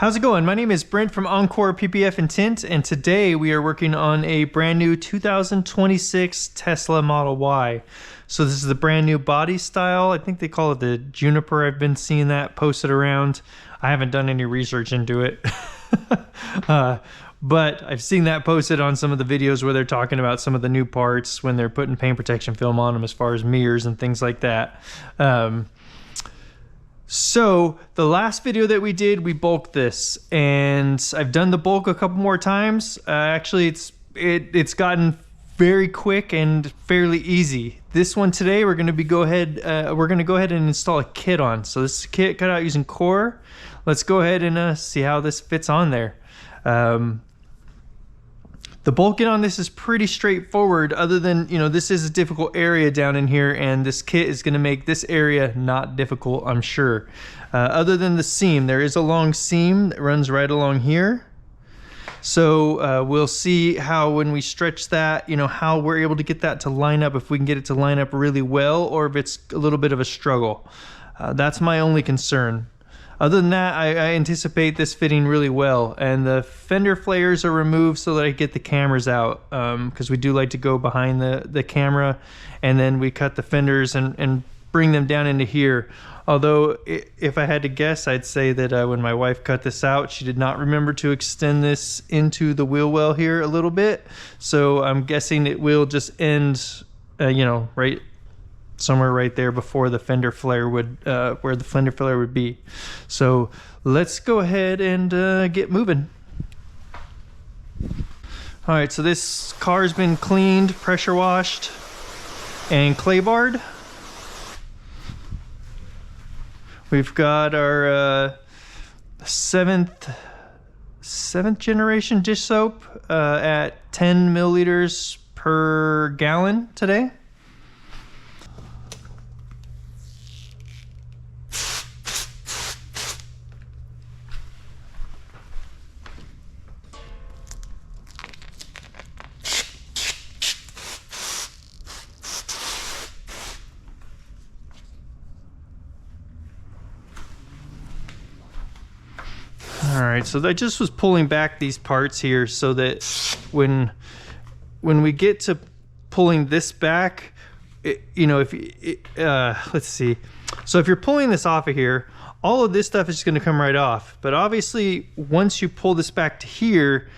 How's it going? My name is Brent from Encore PPF and Tint, and today we are working on a brand new 2026 Tesla Model Y. So this is the brand new body style. I think they call it the Juniper. I've been seeing that posted around. I haven't done any research into it. But I've seen that posted on some of the videos where they're talking about some of the new parts when they're putting paint protection film on them as far as mirrors and things like that. So the last video that we did, we bulked this, and I've done the bulk a couple more times. Actually, it's gotten very quick and fairly easy. This one today, we're going to go ahead and install a kit on. So this is a kit cut out using CORE. Let's go ahead and see how this fits on there. The bulking on this is pretty straightforward, other than, this is a difficult area down in here, and this kit is going to make this area not difficult, I'm sure. Other than the seam, there is a long seam that runs right along here. So we'll see how when we stretch that, how we're able to get that to line up, if we can get it to line up really well, or if it's a little bit of a struggle. That's my only concern. Other than that, I anticipate this fitting really well, and the fender flares are removed so that I get the cameras out, because we do like to go behind the camera, and then we cut the fenders and bring them down into here. Although, if I had to guess, I'd say that when my wife cut this out, she did not remember to extend this into the wheel well here a little bit, so I'm guessing it will just end, right somewhere right there before the fender flare would, where the fender flare would be. So let's go ahead and get moving. All right, so this car's been cleaned, pressure washed, and clay barred. We've got our seventh generation dish soap at 10 milliliters per gallon today. Alright, so I just was pulling back these parts here so that when we get to pulling this back, let's see. So if you're pulling this off of here, all of this stuff is going to come right off. But obviously, once you pull this back to here,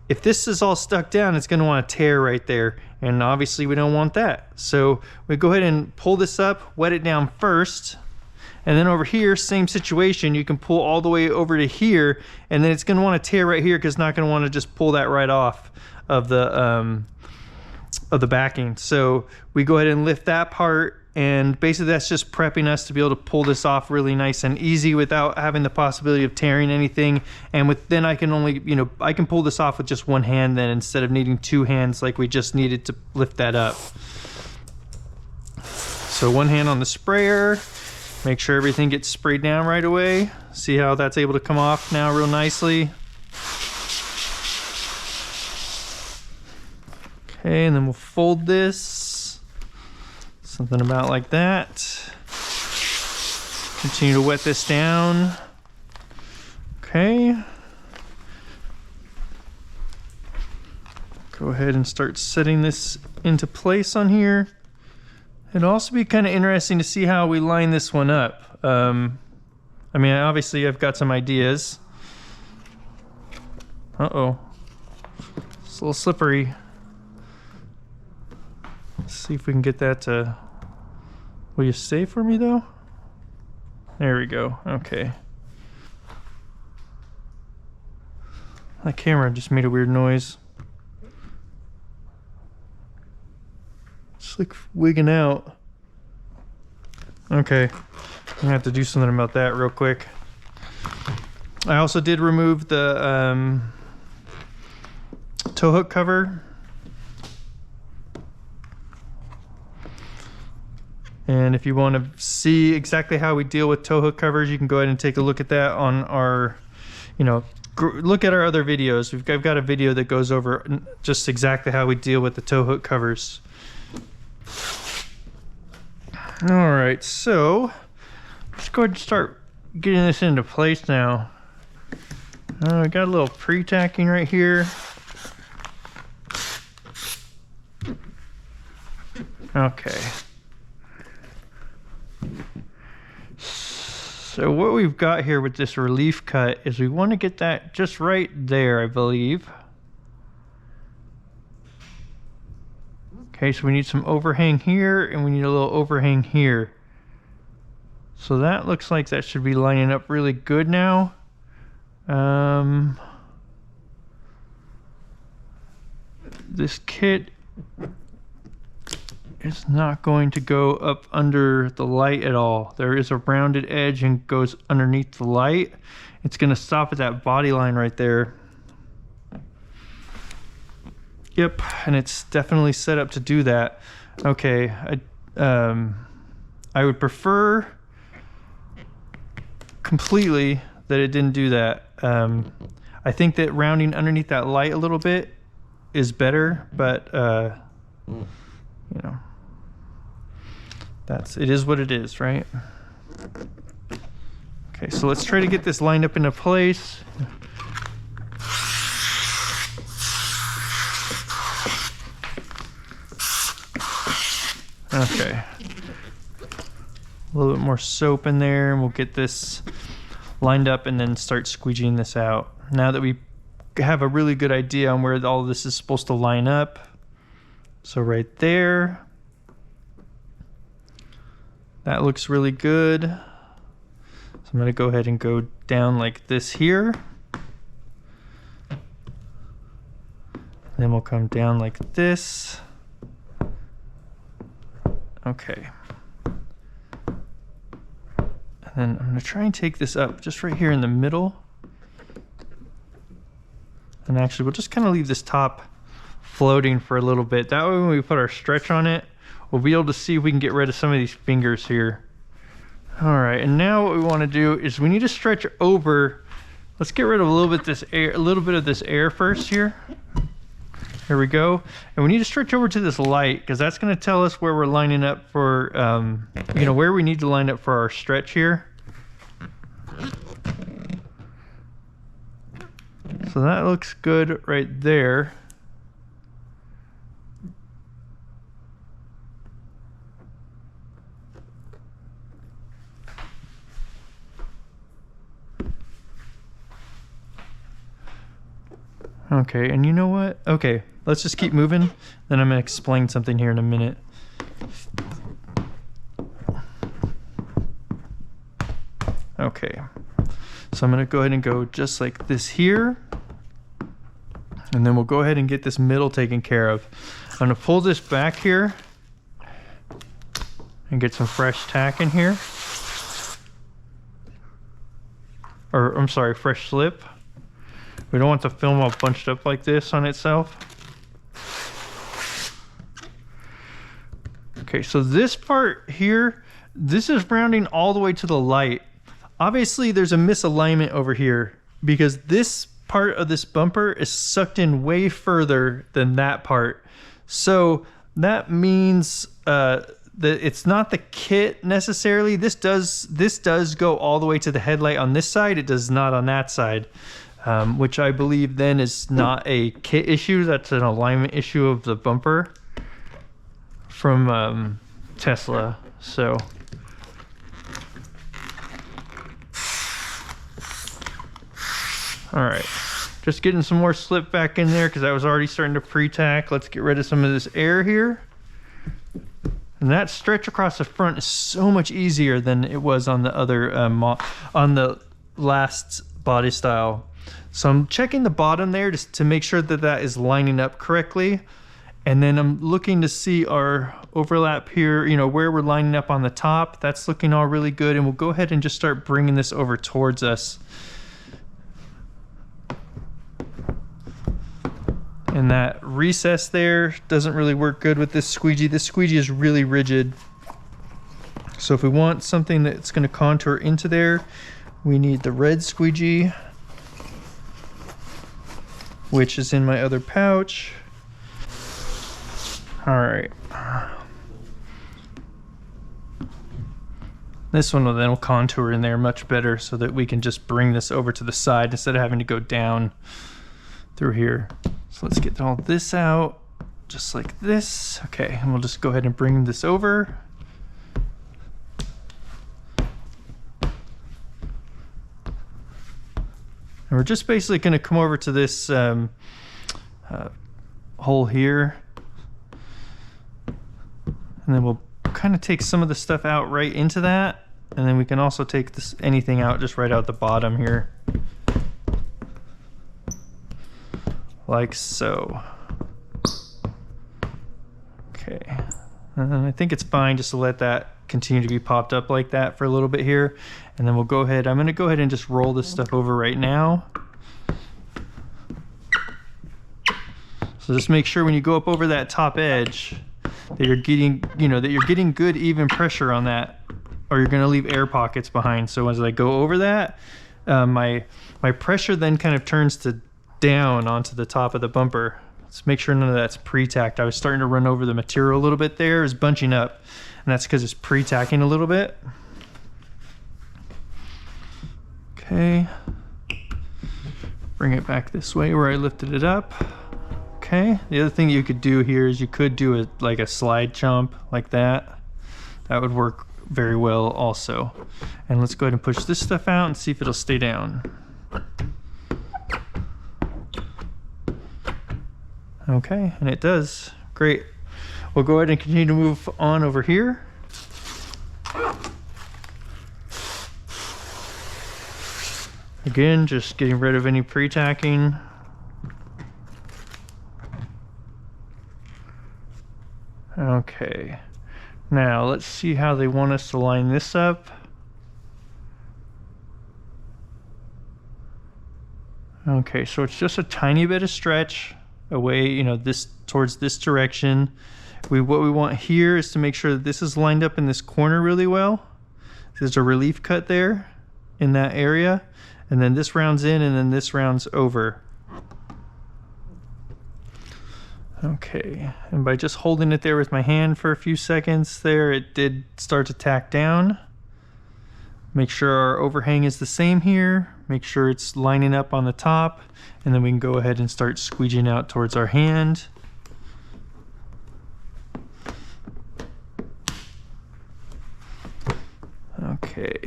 if this is all stuck down, it's going to want to tear right there. And obviously, we don't want that. So we go ahead and pull this up, wet it down first. And then over here, same situation, you can pull all the way over to here, and then it's going to want to tear right here because it's not going to want to just pull that right off of the backing. So we go ahead and lift that part, and basically that's just prepping us to be able to pull this off really nice and easy without having the possibility of tearing anything. And then I can only, I can pull this off with just one hand then, instead of needing two hands like we just needed to lift that up. So one hand on the sprayer. Make sure everything gets sprayed down right away. See how that's able to come off now real nicely. Okay, and then we'll fold this. Something about like that. Continue to wet this down. Okay. Go ahead and start setting this into place on here. It'll also be kind of interesting to see how we line this one up. I mean, obviously I've got some ideas. Uh-oh. It's a little slippery. Let's see if we can get that to... Will you stay for me, though? There we go. Okay. That camera just made a weird noise. It's like wigging out. Okay, I'm gonna have to do something about that real quick. I also did remove the tow hook cover. And if you want to see exactly how we deal with tow hook covers, you can go ahead and take a look at that on our, look at our other videos. I've got a video that goes over just exactly how we deal with the tow hook covers. All right, so let's go ahead and start getting this into place now. I got a little pre-tacking right here. Okay. So what we've got here with this relief cut is we want to get that just right there, I believe. Okay, so we need some overhang here and we need a little overhang here. So that looks like that should be lining up really good now. This kit is not going to go up under the light at all. There is a rounded edge and goes underneath the light. It's going to stop at that body line right there. Yep, and it's definitely set up to do that. Okay, I would prefer completely that it didn't do that. I think that rounding underneath that light a little bit is better, but you know, it is what it is, right? Okay, so let's try to get this lined up into place. Okay, a little bit more soap in there and we'll get this lined up and then start squeegeeing this out. Now that we have a really good idea on where all of this is supposed to line up. So right there. That looks really good. So I'm gonna go ahead and go down like this here. Then we'll come down like this. Okay. And then I'm gonna try and take this up just right here in the middle. And actually we'll just kind of leave this top floating for a little bit. That way when we put our stretch on it, we'll be able to see if we can get rid of some of these fingers here. All right, and now what we want to do is we need to stretch over. Let's get rid of a little bit of this air first here. Here we go. And we need to stretch over to this light because that's going to tell us where we're lining up for, you know, where we need to line up for our stretch here. So that looks good right there. Okay, and you know what? Okay, let's just keep moving. Then I'm gonna explain something here in a minute. Okay, so I'm gonna go ahead and go just like this here. And then we'll go ahead and get this middle taken care of. I'm gonna pull this back here and get some fresh tack in here. Or, I'm sorry, fresh slip. We don't want the film all bunched up like this on itself. Okay, so this part here, this is rounding all the way to the light. Obviously, there's a misalignment over here because this part of this bumper is sucked in way further than that part. So that means that it's not the kit necessarily. This does go all the way to the headlight on this side. It does not on that side. Which I believe then is not a kit issue, that's an alignment issue of the bumper from Tesla. So all right, just getting some more slip back in there because I was already starting to pre-tack. Let's get rid of some of this air here. And that stretch across the front is so much easier than it was on the other on the last body style. So I'm checking the bottom there just to make sure that that is lining up correctly. And then I'm looking to see our overlap here, you know, where we're lining up on the top. That's looking all really good. And we'll go ahead and just start bringing this over towards us. And that recess there doesn't really work good with this squeegee. This squeegee is really rigid. So if we want something that's going to contour into there, we need the red squeegee, which is in my other pouch. All right. This one will then contour in there much better so that we can just bring this over to the side instead of having to go down through here. So let's get all this out just like this. Okay, and we'll just go ahead and bring this over. And we're just basically going to come over to this hole here, and then we'll kind of take some of the stuff out right into that, and then we can also take this anything out just right out the bottom here, like so. Okay, and I think it's fine just to let that continue to be popped up like that for a little bit here, and then we'll go ahead. I'm going to go ahead and just roll this stuff over right now. So just make sure when you go up over that top edge that you're getting, that you're getting good even pressure on that, or you're going to leave air pockets behind. So as I go over that, my pressure then kind of turns to down onto the top of the bumper. Let's make sure none of that's pre-tacked. I was starting to run over the material a little bit there. It was bunching up, and that's because it's pre-tacking a little bit. Okay. Bring it back this way where I lifted it up. Okay. The other thing you could do here is you could do like a slide jump like that. That would work very well also. And let's go ahead and push this stuff out and see if it'll stay down. Okay, and it does. Great. We'll go ahead and continue to move on over here. Again, just getting rid of any pre-tacking. Okay, now let's see how they want us to line this up. Okay, so it's just a tiny bit of stretch away, this towards this direction. What we want here is to make sure that this is lined up in this corner really well. There's a relief cut there in that area, and then this rounds in and then this rounds over. Okay, and by just holding it there with my hand for a few seconds there, it did start to tack down. Make sure our overhang is the same here. Make sure it's lining up on the top, and then we can go ahead and start squeegeing out towards our hand. Okay.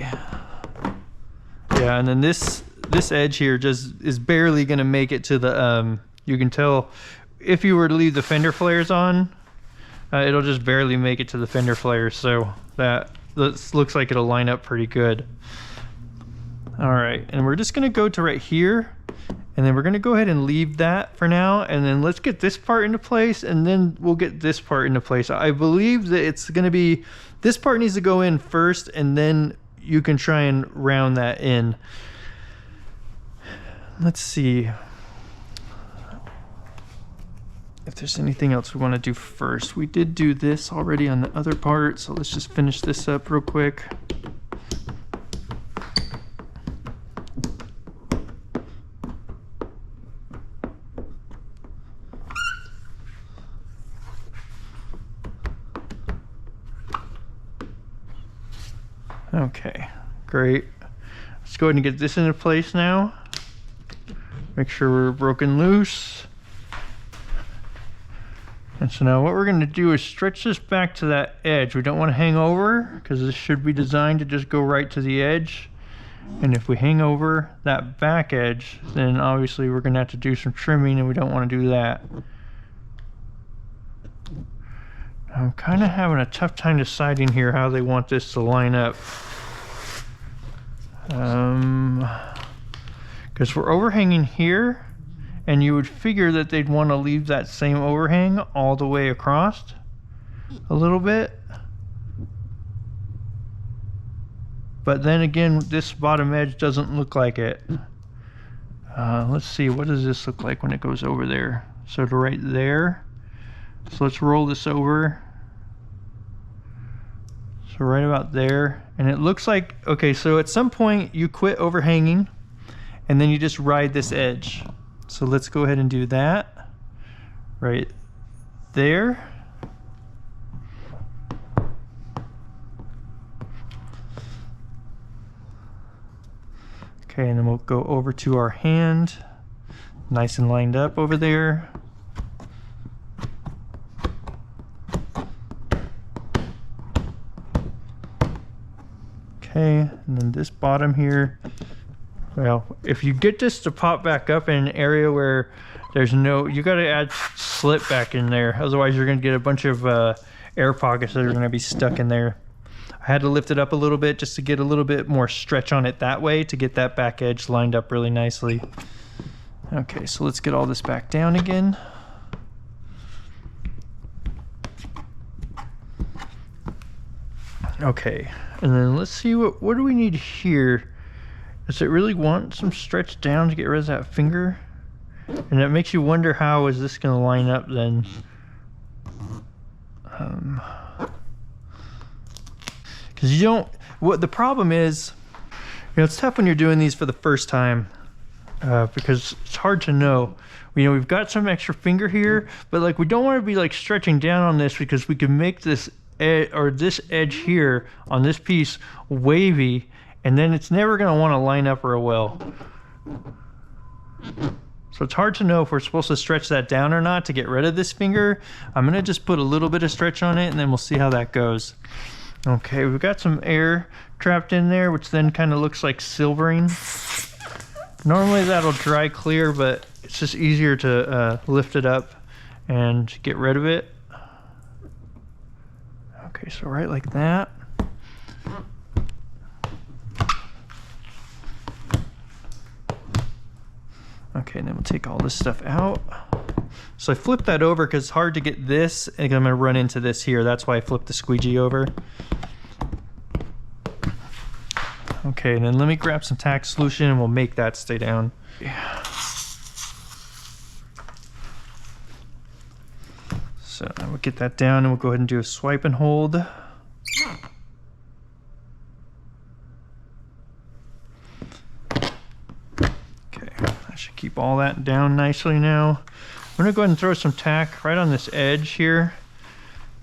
Yeah, and then this edge here just is barely going to make it to the, you can tell if you were to leave the fender flares on, it'll just barely make it to the fender flares, so that looks like it'll line up pretty good. All right, and we're just going to go to right here, and then we're going to go ahead and leave that for now, and then let's get this part into place, and then we'll get this part into place. I believe that it's going to be, this part needs to go in first, and then you can try and round that in. Let's see if there's anything else we want to do first. We did do this already on the other part, so let's just finish this up real quick. Okay, great. Let's go ahead and get this into place now. Make sure we're broken loose. And so now what we're going to do is stretch this back to that edge. We don't want to hang over because this should be designed to just go right to the edge. And if we hang over that back edge, then obviously we're going to have to do some trimming, and we don't want to do that. I'm kind of having a tough time deciding here how they want this to line up. Because we're overhanging here, and you would figure that they'd want to leave that same overhang all the way across a little bit. But then again, this bottom edge doesn't look like it. Let's see, what does this look like when it goes over there? So to right there. So let's roll this over. So right about there. And it looks like, okay, so at some point you quit overhanging and then you just ride this edge. So let's go ahead and do that right there. Okay, and then we'll go over to our hand. Nice and lined up over there. Okay, and then this bottom here, well, if you get this to pop back up in an area where there's no, you got to add slip back in there. Otherwise, you're going to get a bunch of air pockets that are going to be stuck in there. I had to lift it up a little bit just to get a little bit more stretch on it that way to get that back edge lined up really nicely. Okay, so let's get all this back down again. Okay, and then let's see what do we need here. Does it really want some stretch down to get rid of that finger? And that makes you wonder, how is this going to line up then? Because you don't, what the problem is, you know, it's tough when you're doing these for the first time because it's hard to know. You know, we've got some extra finger here, but like we don't want to be like stretching down on this because we can make this this edge here on this piece wavy, and then it's never going to want to line up real well. So it's hard to know if we're supposed to stretch that down or not to get rid of this finger. I'm going to just put a little bit of stretch on it, and then we'll see how that goes. Okay, we've got some air trapped in there, which then kind of looks like silvering. Normally that'll dry clear, but it's just easier to lift it up and get rid of it. Okay, so right like that. Okay, and then we'll take all this stuff out. So I flipped that over because it's hard to get this, and I'm gonna run into this here. That's why I flipped the squeegee over. Okay, and then let me grab some tack solution and we'll make that stay down. Yeah. So we'll get that down and we'll go ahead and do a swipe and hold. Okay, I should keep all that down nicely now. I'm gonna go ahead and throw some tack right on this edge here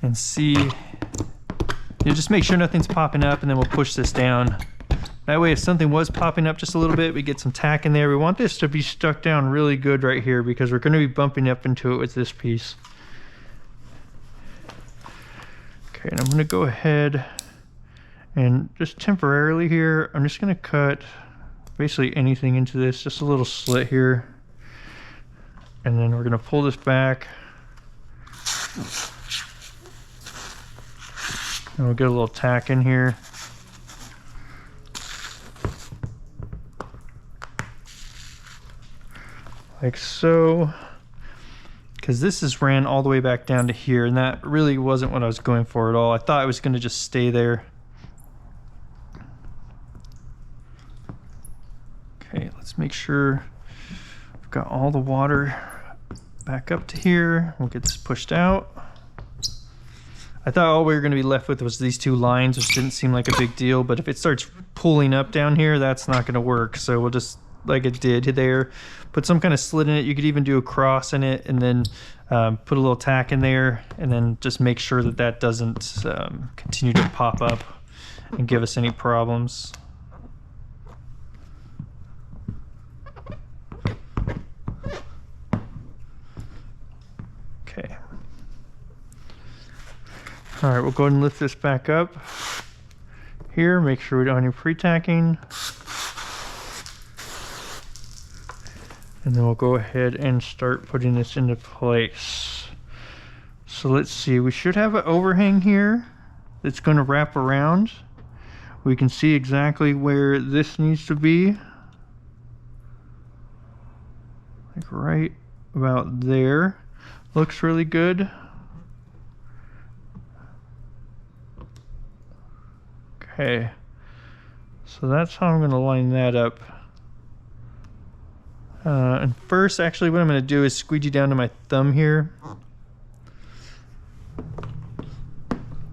and see, you just make sure nothing's popping up, and then we'll push this down. That way if something was popping up just a little bit, we get some tack in there. We want this to be stuck down really good right here because we're gonna be bumping up into it with this piece. Okay, and I'm gonna go ahead and just temporarily here, I'm just gonna cut basically anything into this, just a little slit here. And then we're gonna pull this back. And we'll get a little tack in here. Like so. Because this is ran all the way back down to here, and that really wasn't what I was going for at all. I thought I was gonna just stay there. Okay, let's make sure we've got all the water back up to here. We'll get this pushed out. I thought all we were going to be left with was these two lines, which didn't seem like a big deal, but if it starts pulling up down here, that's not going to work. So we'll just, like it did there, put some kind of slit in it. You could even do a cross in it, and then put a little tack in there, and then just make sure that that doesn't continue to pop up and give us any problems. Okay. All right, we'll go ahead and lift this back up here. Make sure we don't have any pre-tacking. And then we'll go ahead and start putting this into place. So let's see, we should have an overhang here that's going to wrap around. We can see exactly where this needs to be. Like right about there. Looks really good. Okay, so that's how I'm going to line that up. And first, actually, what I'm going to do is squeegee down to my thumb here.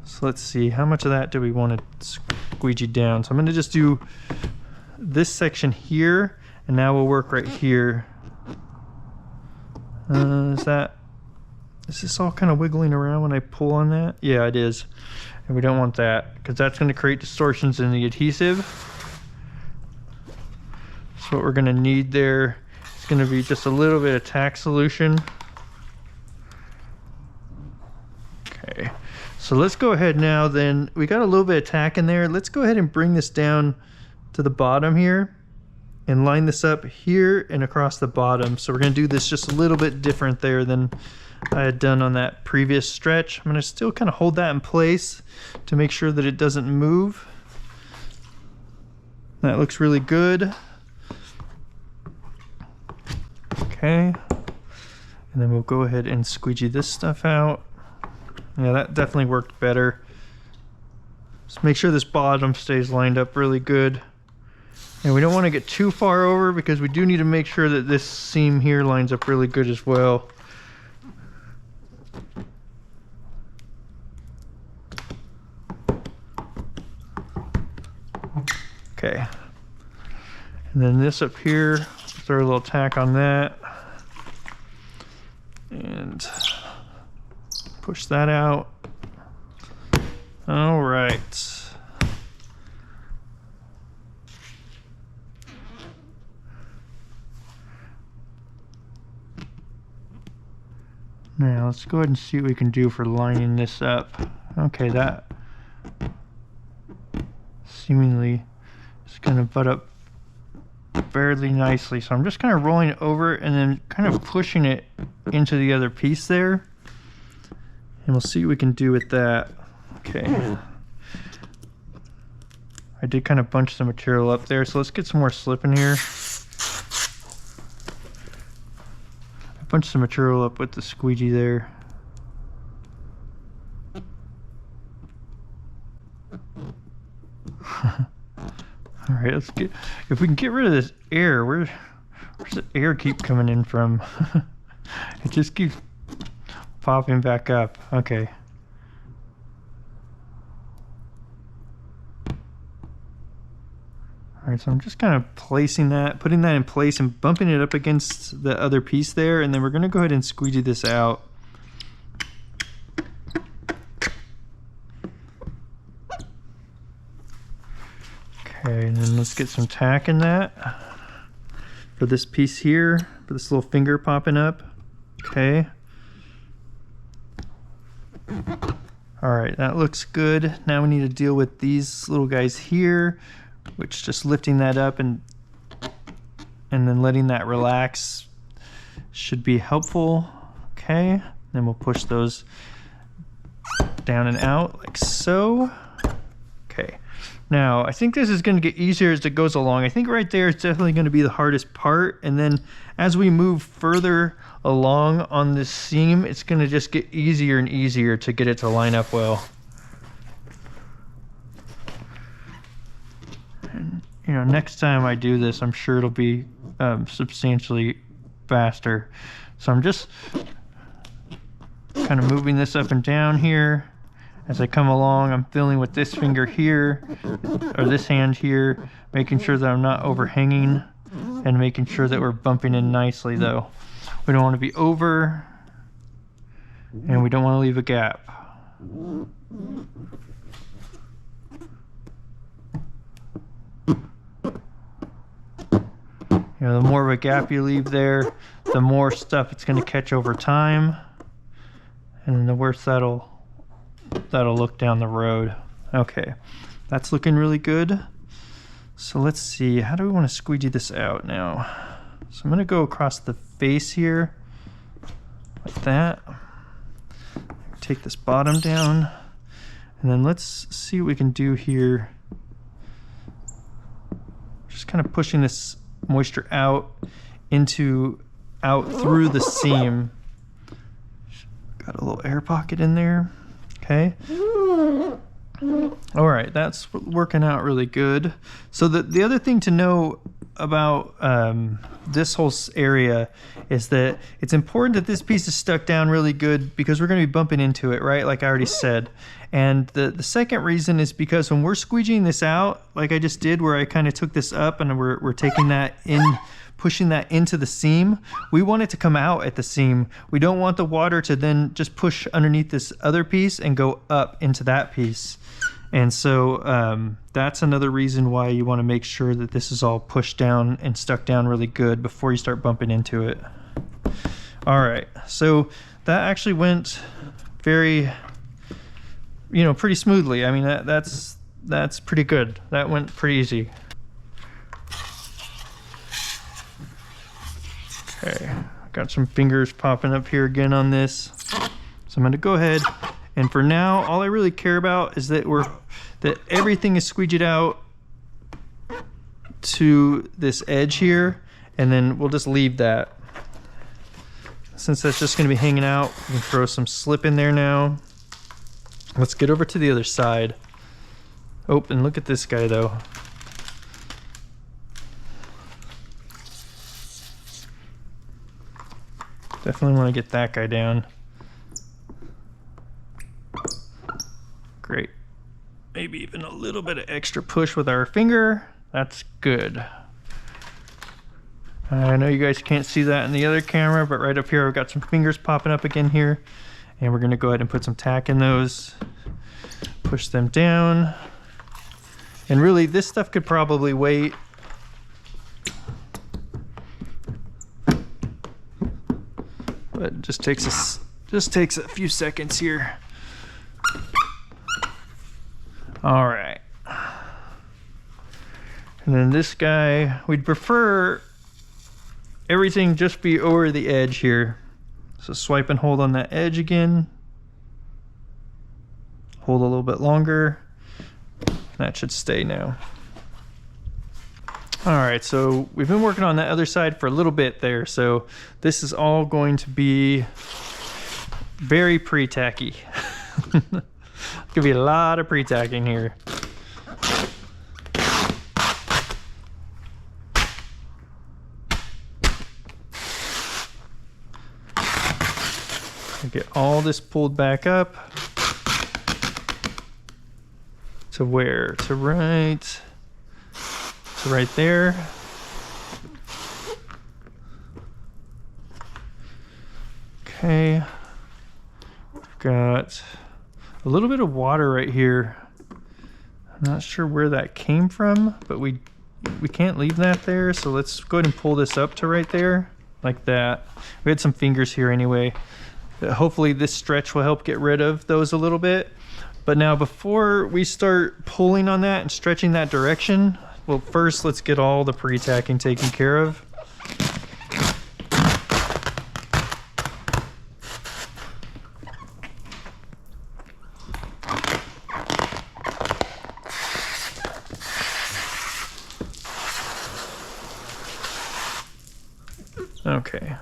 So let's see, how much of that do we want to squeegee down? So I'm going to just do this section here, and now we'll work right here. Is this all kind of wiggling around when I pull on that? Yeah, it is. And we don't want that, because that's going to create distortions in the adhesive. So what we're gonna need there is gonna be just a little bit of tack solution. Okay, so let's go ahead now then. We got a little bit of tack in there. Let's go ahead and bring this down to the bottom here and line this up here and across the bottom. So we're gonna do this just a little bit different there than I had done on that previous stretch. I'm gonna still kind of hold that in place to make sure that it doesn't move. That looks really good. Okay, and then we'll go ahead and squeegee this stuff out. Yeah, that definitely worked better. Just make sure this bottom stays lined up really good. And we don't want to get too far over because we do need to make sure that this seam here lines up really good as well. Okay. And then this up here, throw a little tack on that. And push that out. All right. Now let's go ahead and see what we can do for lining this up. Okay, that seemingly is gonna butt up fairly nicely. So I'm just kind of rolling it over and then kind of pushing it into the other piece there. And we'll see what we can do with that. Okay. I did kind of bunch the material up there, so let's get some more slip in here. Bunch the material up with the squeegee there. All right, let's get, if we can get rid of this air, where's the air keep coming in from? It just keeps popping back up. Okay. All right, so I'm just kind of placing that, putting that in place and bumping it up against the other piece there, and then we're gonna go ahead and squeegee this out. Okay, and then let's get some tack in that for this piece here, for this little finger popping up. Okay. All right, that looks good. Now we need to deal with these little guys here, which just lifting that up and then letting that relax should be helpful. Okay, then we'll push those down and out like so. Okay, now I think this is going to get easier as it goes along. I think right there is definitely going to be the hardest part, and then as we move further along on this seam, it's going to just get easier and easier to get it to line up well. And, you know, next time I do this, I'm sure it'll be substantially faster. So I'm just kind of moving this up and down here. As I come along, I'm feeling with this finger here, or this hand here, making sure that I'm not overhanging, and making sure that we're bumping in nicely though. We don't want to be over, and we don't want to leave a gap. You know, the more of a gap you leave there, the more stuff it's going to catch over time, and then the worse that'll look down the road. Okay, that's looking really good. So let's see, how do we want to squeegee this out now? So I'm going to go across the face here, like that. Take this bottom down, and then let's see what we can do here. Just kind of pushing this moisture out through the seam. Got a little air pocket in there. Okay. All right, that's working out really good. So the other thing to know about this whole area is that it's important that this piece is stuck down really good, because we're going to be bumping into it, right? Like I already said. And the second reason is because when we're squeegeeing this out, like I just did, where I kind of took this up and we're taking that in, pushing that into the seam, we want it to come out at the seam. We don't want the water to then just push underneath this other piece and go up into that piece. And so that's another reason why you want to make sure that this is all pushed down and stuck down really good before you start bumping into it. All right, so that actually went very, pretty smoothly. I mean, that's pretty good. That went pretty easy. Okay, got some fingers popping up here again on this. So I'm gonna go ahead, and for now, all I really care about is that everything is squeegeed out to this edge here, and then we'll just leave that. Since that's just gonna be hanging out, we can throw some slip in there now. Let's get over to the other side. Oh, and look at this guy though. Definitely want to get that guy down. Great. Maybe even a little bit of extra push with our finger. That's good. I know you guys can't see that in the other camera, but right up here I've got some fingers popping up again here. And we're going to go ahead and put some tack in those. Push them down. And really, this stuff could probably wait. But it just takes a few seconds here. All right. And then this guy, we'd prefer everything just be over the edge here. So swipe and hold on that edge again. Hold a little bit longer. That should stay now. All right, so we've been working on that other side for a little bit there. So this is all going to be very pre-tacky. Could be a lot of pre-tacking here. Get all this pulled back up to where? To right there. Okay. We've got a little bit of water right here. I'm not sure where that came from, but we can't leave that there. So let's go ahead and pull this up to right there like that. We had some fingers here anyway. Hopefully this stretch will help get rid of those a little bit. But now before we start pulling on that and stretching that direction, well, first let's get all the pre-tacking taken care of. Okay.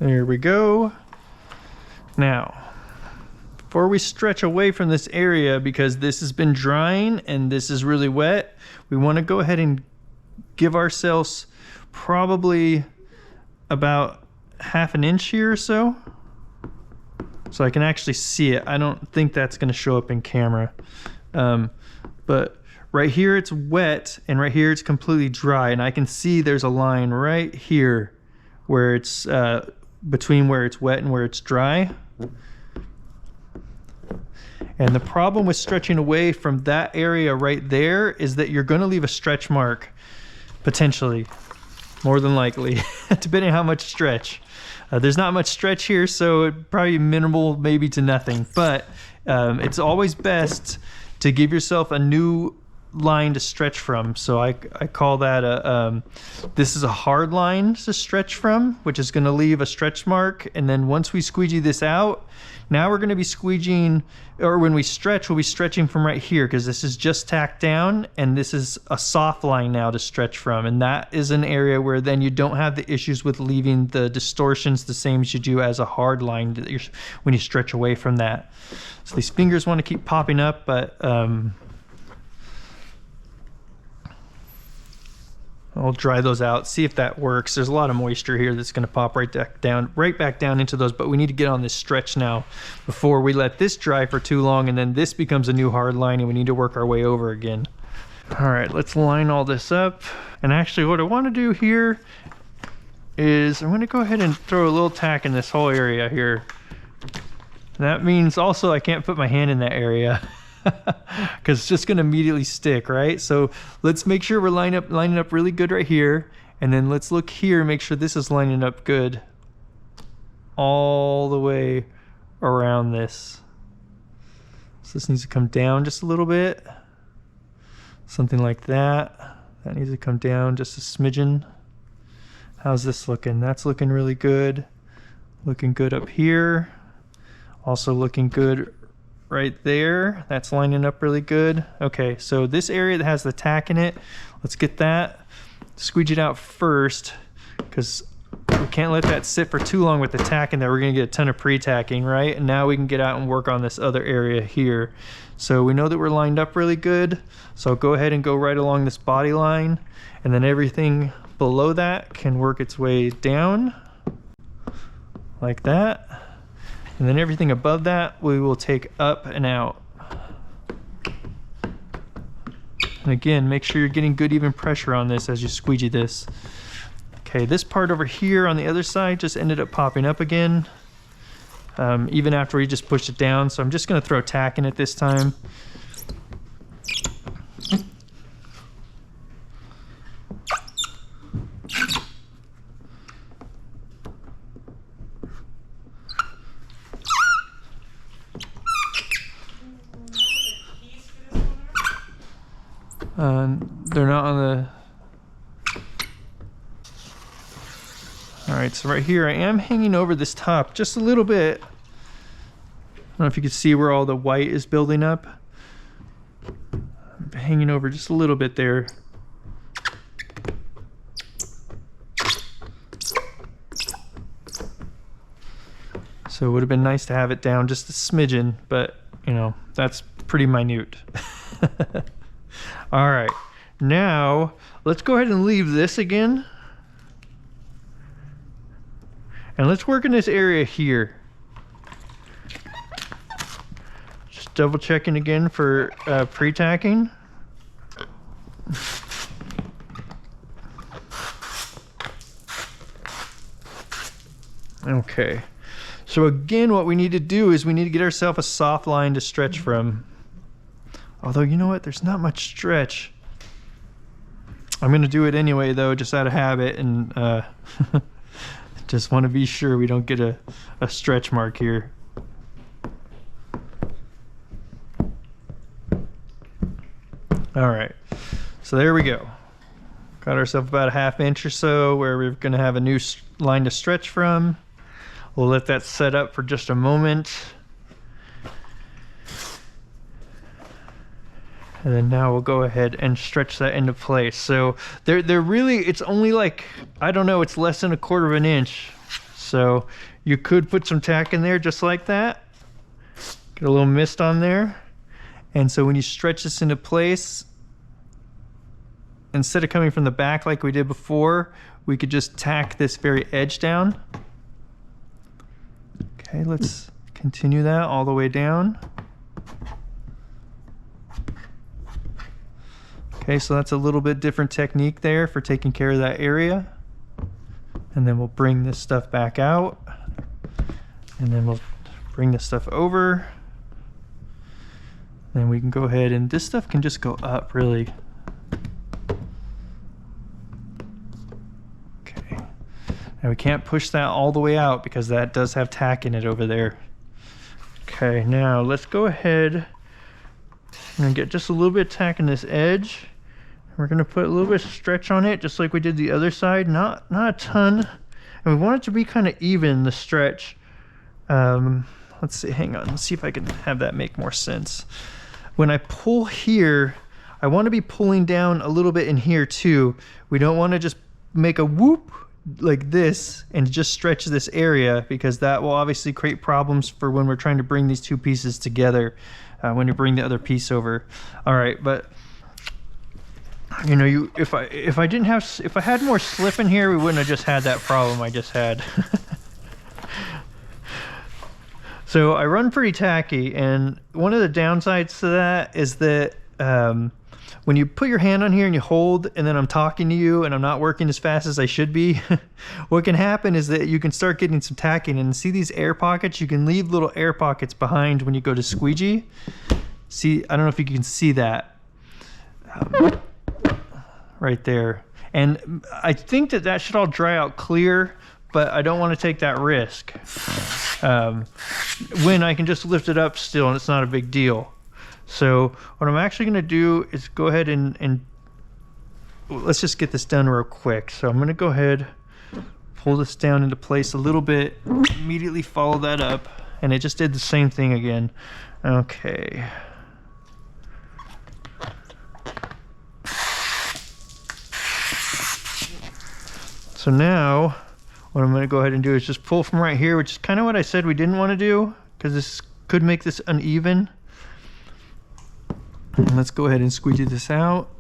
There we go. Now, before we stretch away from this area, because this has been drying and this is really wet, we want to go ahead and give ourselves probably about ½ an inch here or so. So I can actually see it. I don't think that's going to show up in camera. But right here it's wet and right here it's completely dry. And I can see there's a line right here where it's between where it's wet and where it's dry. And the problem with stretching away from that area right there is that you're going to leave a stretch mark, potentially, more than likely, depending on how much stretch. There's not much stretch here, so it'd probably minimal, maybe to nothing. But it's always best to give yourself a new line to stretch from. So I call that this is a hard line to stretch from, which is going to leave a stretch mark. And then once we squeegee this out, now we're going to be squeegeeing, or when we stretch, we'll be stretching from right here, because this is just tacked down and this is a soft line now to stretch from. And that is an area where then you don't have the issues with leaving the distortions the same as you do as a hard line when you stretch away from that. So these fingers want to keep popping up, but I'll dry those out, see if that works. There's a lot of moisture here that's going to pop right back down into those, but we need to get on this stretch now before we let this dry for too long, and then this becomes a new hard line and we need to work our way over again. All right, let's line all this up. And actually what I want to do here is I'm going to go ahead and throw a little tack in this whole area here. That means also I can't put my hand in that area because it's just going to immediately stick, right? So let's make sure we're lining up really good right here. And then let's look here, make sure this is lining up good all the way around this. So this needs to come down just a little bit. Something like that. That needs to come down just a smidgen. How's this looking? That's looking really good. Looking good up here. Also looking good right there. That's lining up really good. Okay, so this area that has the tack in it, let's get that. Squeegee it out first, because we can't let that sit for too long with the tack in there. We're gonna get a ton of pre-tacking, right? And now we can get out and work on this other area here. So we know that we're lined up really good. So I'll go ahead and go right along this body line, and then everything below that can work its way down like that. And then everything above that we will take up and out. And again, make sure you're getting good even pressure on this as you squeegee this. Okay, this part over here on the other side just ended up popping up again, even after we just pushed it down. So I'm just gonna throw tack in it this time. They're not on the... All right, so right here, I am hanging over this top just a little bit. I don't know if you can see where all the white is building up. I'm hanging over just a little bit there. So it would have been nice to have it down just a smidgen, but you know, that's pretty minute. All right, now let's go ahead and leave this again. And let's work in this area here. Just double checking again for pre-tacking. Okay, so again, what we need to do is we need to get ourselves a soft line to stretch from. Although, you know what? There's not much stretch. I'm going to do it anyway, though, just out of habit, and just want to be sure we don't get a stretch mark here. All right, so there we go. Got ourselves about a ½ inch or so where we're going to have a new line to stretch from. We'll let that set up for just a moment. And then now we'll go ahead and stretch that into place. So they're really, it's only like, I don't know, it's less than ¼ inch. So you could put some tack in there just like that. Get a little mist on there. And so when you stretch this into place, instead of coming from the back like we did before, we could just tack this very edge down. Okay, let's continue that all the way down. Okay, so that's a little bit different technique there for taking care of that area. And then we'll bring this stuff back out. And then we'll bring this stuff over. Then we can go ahead, and this stuff can just go up really. Okay. Now we can't push that all the way out because that does have tack in it over there. Okay, now let's go ahead and get just a little bit of tack in this edge. We're gonna put a little bit of stretch on it, just like we did the other side. Not a ton. And we want it to be kind of even, the stretch. Let's see, hang on, let's see if I can have that make more sense. When I pull here, I want to be pulling down a little bit in here too. We don't want to just make a whoop like this and just stretch this area, because that will obviously create problems for when we're trying to bring these two pieces together, when you bring the other piece over. All right, but you know, if I had more slip in here, we wouldn't have just had that problem I just had. So I run pretty tacky, and one of the downsides to that is that when you put your hand on here and you hold, and then I'm talking to you and I'm not working as fast as I should be, what can happen is that you can start getting some tacking. And see these air pockets? You can leave little air pockets behind when you go to squeegee. See, I don't know if you can see that. Right there. And I think that that should all dry out clear, but I don't want to take that risk. When I can just lift it up still and it's not a big deal. So what I'm actually going to do is go ahead and let's just get this done real quick. So I'm going to go ahead, pull this down into place a little bit, immediately follow that up, and it just did the same thing again. Okay. So now what I'm going to go ahead and do is just pull from right here, which is kind of what I said we didn't want to do, because this could make this uneven. And let's go ahead and squeegee this out.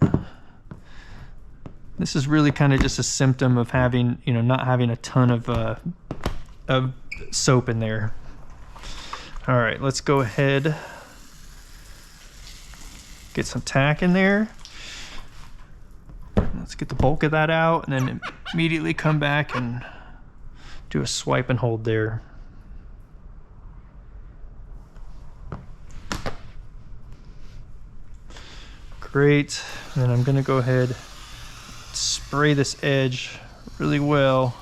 This is really kind of just a symptom of having, you know, not having a ton of soap in there. All right, let's go ahead, get some tack in there. Let's get the bulk of that out, and then immediately come back and do a swipe and hold there. Great. And then I'm going to go ahead, spray this edge really well.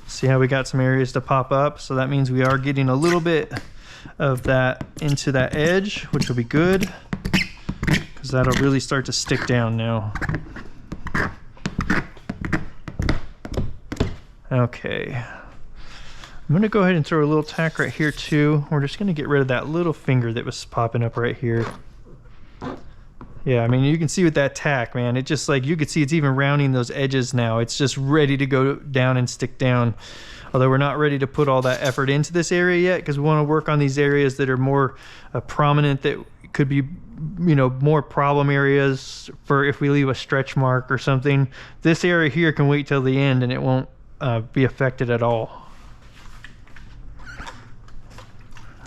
See how we got some areas to pop up? So that means we are getting a little bit of that into that edge, which will be good, because that'll really start to stick down now. Okay. I'm going to go ahead and throw a little tack right here too. We're just going to get rid of that little finger that was popping up right here. Yeah, I mean, you can see with that tack, man, it just, like, you could see it's even rounding those edges now. It's just ready to go down and stick down. Although we're not ready to put all that effort into this area yet, because we want to work on these areas that are more prominent, that could be, you know, more problem areas for if we leave a stretch mark or something. This area here can wait till the end and it won't be affected at all.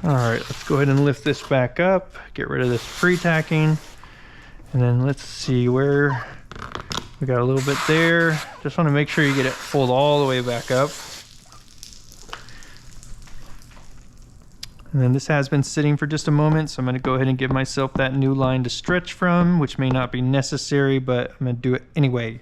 All right, let's go ahead and lift this back up, get rid of this pre-tacking. And then let's see where we got a little bit there. Just want to make sure you get it pulled all the way back up. And then this has been sitting for just a moment, so I'm going to go ahead and give myself that new line to stretch from, which may not be necessary, but I'm going to do it anyway.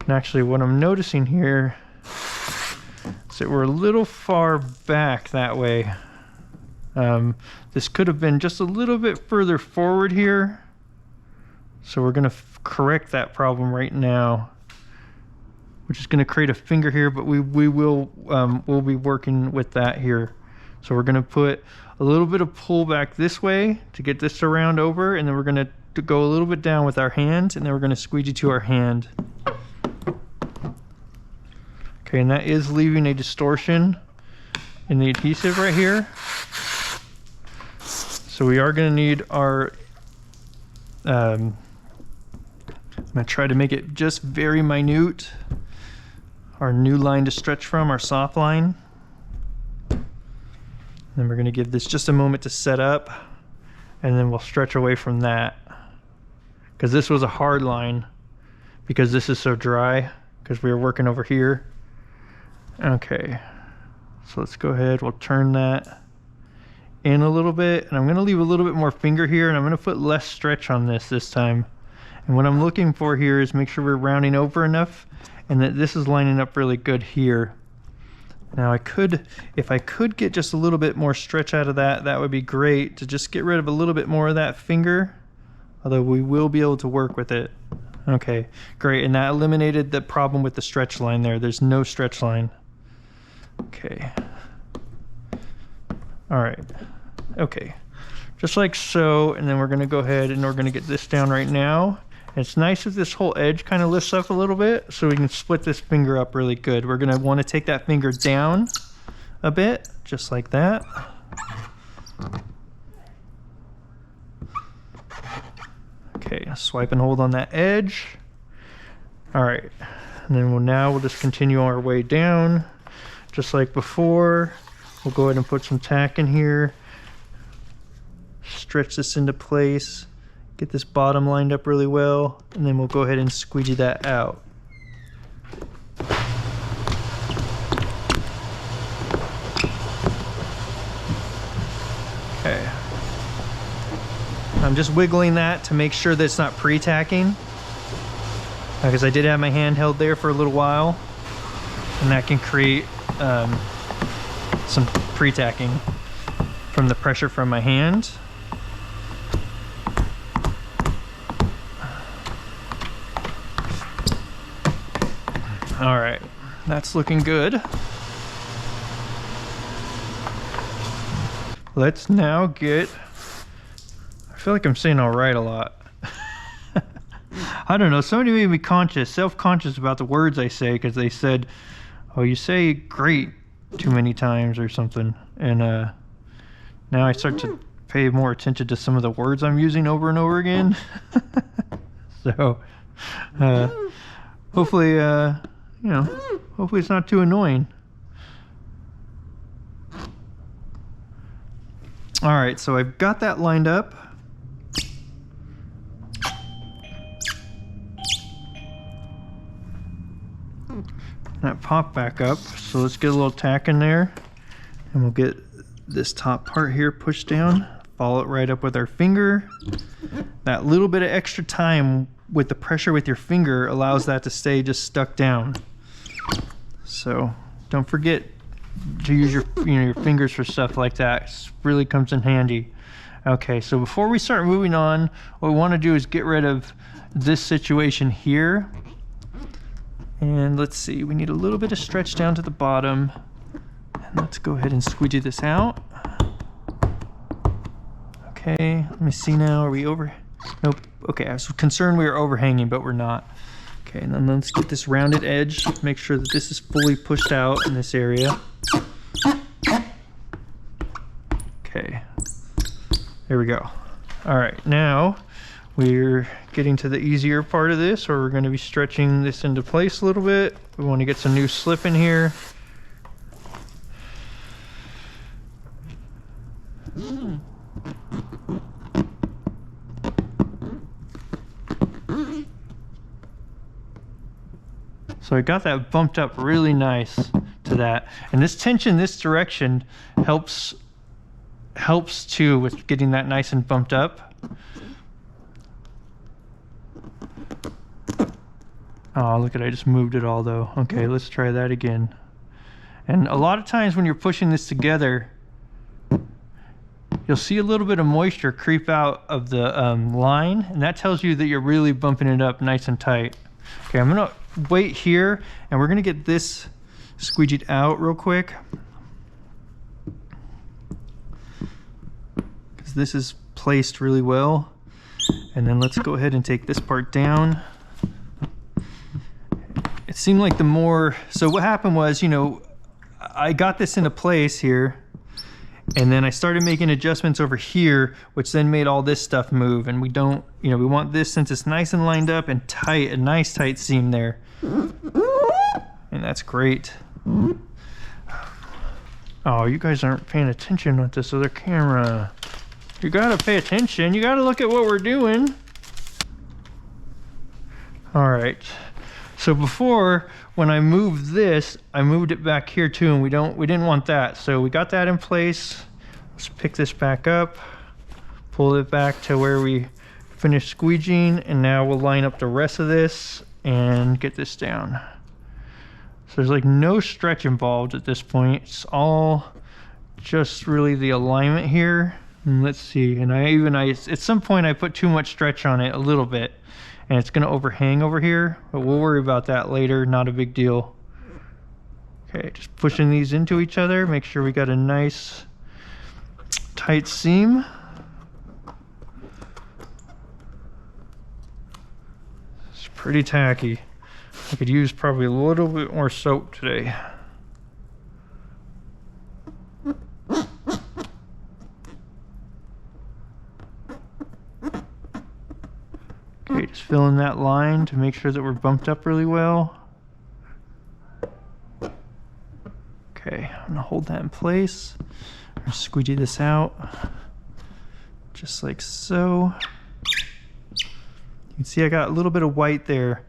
And actually what I'm noticing here is that we're a little far back that way. This could have been just a little bit further forward here. So we're going to correct that problem right now, which is going to create a finger here, but we'll be working with that here. So we're going to put a little bit of pull back this way to get this to round over, and then we're going to go a little bit down with our hand, and then we're going to squeegee to our hand. Okay, and that is leaving a distortion in the adhesive right here. So we are going to need our, I'm going to try to make it just very minute, our new line to stretch from, our soft line. Then we're going to give this just a moment to set up, and then we'll stretch away from that. Because this was a hard line, because this is so dry, because we were working over here. Okay, so let's go ahead, we'll turn that in a little bit, and I'm going to leave a little bit more finger here, and I'm going to put less stretch on this time. And what I'm looking for here is make sure we're rounding over enough and that this is lining up really good here. Now if I could get just a little bit more stretch out of that, that would be great, to just get rid of a little bit more of that finger, although we will be able to work with it. Okay, great, and that eliminated the problem with the stretch line there. There's no stretch line. Okay. All right, okay, just like so, and then we're gonna go ahead and we're gonna get this down right now. And it's nice if this whole edge kind of lifts up a little bit, so we can split this finger up really good. We're gonna wanna take that finger down a bit, just like that. Okay, swipe and hold on that edge. All right, and then we'll just continue our way down, just like before. We'll go ahead and put some tack in here. stretch this into place, get this bottom lined up really well, and then we'll go ahead and squeegee that out. Okay. I'm just wiggling that to make sure that it's not pre-tacking, because I did have my hand held there for a little while, and that can create some pre-tacking from the pressure from my hand. All right, that's looking good. Let's now get, I feel like I'm saying all right a lot. I don't know, somebody made me self-conscious about the words I say, because they said, oh, you say great too many times or something. And now I start to pay more attention to some of the words I'm using over and over again. So hopefully, you know, hopefully it's not too annoying. All right, so I've got that lined up. That popped back up, so let's get a little tack in there, and we'll get this top part here pushed down, follow it right up with our finger. That little bit of extra time with the pressure with your finger allows that to stay just stuck down. So don't forget to use your fingers for stuff like that. It really comes in handy. Okay, so before we start moving on, what we want to do is get rid of this situation here. And let's see, we need a little bit of stretch down to the bottom. And let's go ahead and squeegee this out. Okay, let me see now, are we over? Nope, okay, I was concerned we were overhanging, but we're not. Okay, and then let's get this rounded edge, make sure that this is fully pushed out in this area. Okay, there we go. All right, now we're getting to the easier part of this, where we're going to be stretching this into place a little bit. We want to get some new slip in here. So I got that bumped up really nice to that. And this tension this direction helps too with getting that nice and bumped up. Oh, look at, I just moved it all though. Okay, let's try that again. And a lot of times when you're pushing this together, you'll see a little bit of moisture creep out of the line, and that tells you that you're really bumping it up nice and tight. Okay, I'm gonna wait here, and we're gonna get this squeegeed out real quick, because this is placed really well. And then let's go ahead and take this part down. It seemed like the more, so what happened was, you know, I got this into place here, and then I started making adjustments over here, which then made all this stuff move. And we don't, you know, we want this, since it's nice and lined up and tight, a nice tight seam there. And that's great. Oh, you guys aren't paying attention with this other camera. You gotta pay attention. You gotta look at what we're doing. All right. So before, when I moved this, I moved it back here too, and we didn't want that. So we got that in place. Let's pick this back up, pull it back to where we finished squeegeeing, and now we'll line up the rest of this and get this down. So there's like no stretch involved at this point. It's all just really the alignment here. And let's see, and I at some point I put too much stretch on it, a little bit, and it's gonna overhang over here, but we'll worry about that later, not a big deal. Okay, just pushing these into each other, make sure we got a nice tight seam. It's pretty tacky. I could use probably a little bit more soap today. Okay, just fill in that line to make sure that we're bumped up really well. Okay, I'm gonna hold that in place. I'm gonna squeegee this out. just like so. You can see I got a little bit of white there,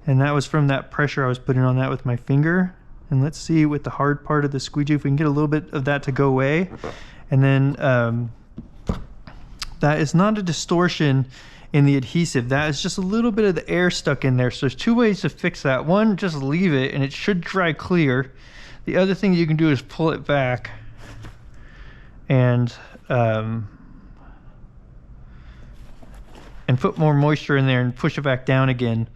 and that was from that pressure I was putting on that with my finger. And let's see with the hard part of the squeegee if we can get a little bit of that to go away. And then that is not a distortion in the adhesive. That is just a little bit of the air stuck in there. So there's two ways to fix that. One, just leave it and it should dry clear. The other thing you can do is pull it back and put more moisture in there and push it back down again.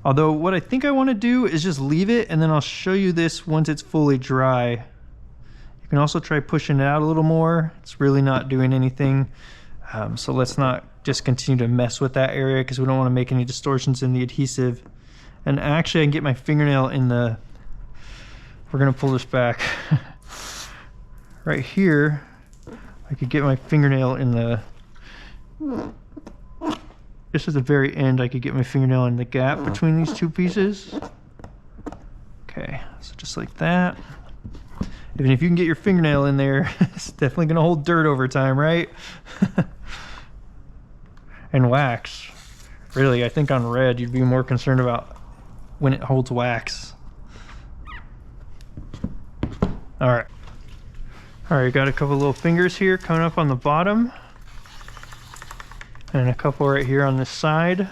Although what I think I want to do is just leave it, and then I'll show you this once it's fully dry. You can also try pushing it out a little more. It's really not doing anything. So let's not just continue to mess with that area because we don't want to make any distortions in the adhesive. And actually I can get my fingernail in the, we're going to pull this back. Right here, I could get my fingernail in the, just at the very end, I could get my fingernail in the gap between these two pieces. Okay, so just like that. Even if you can get your fingernail in there, it's definitely gonna hold dirt over time, right? And wax. Really, I think on red, you'd be more concerned about when it holds wax. All right. All right, got a couple little fingers here coming up on the bottom. And a couple right here on this side.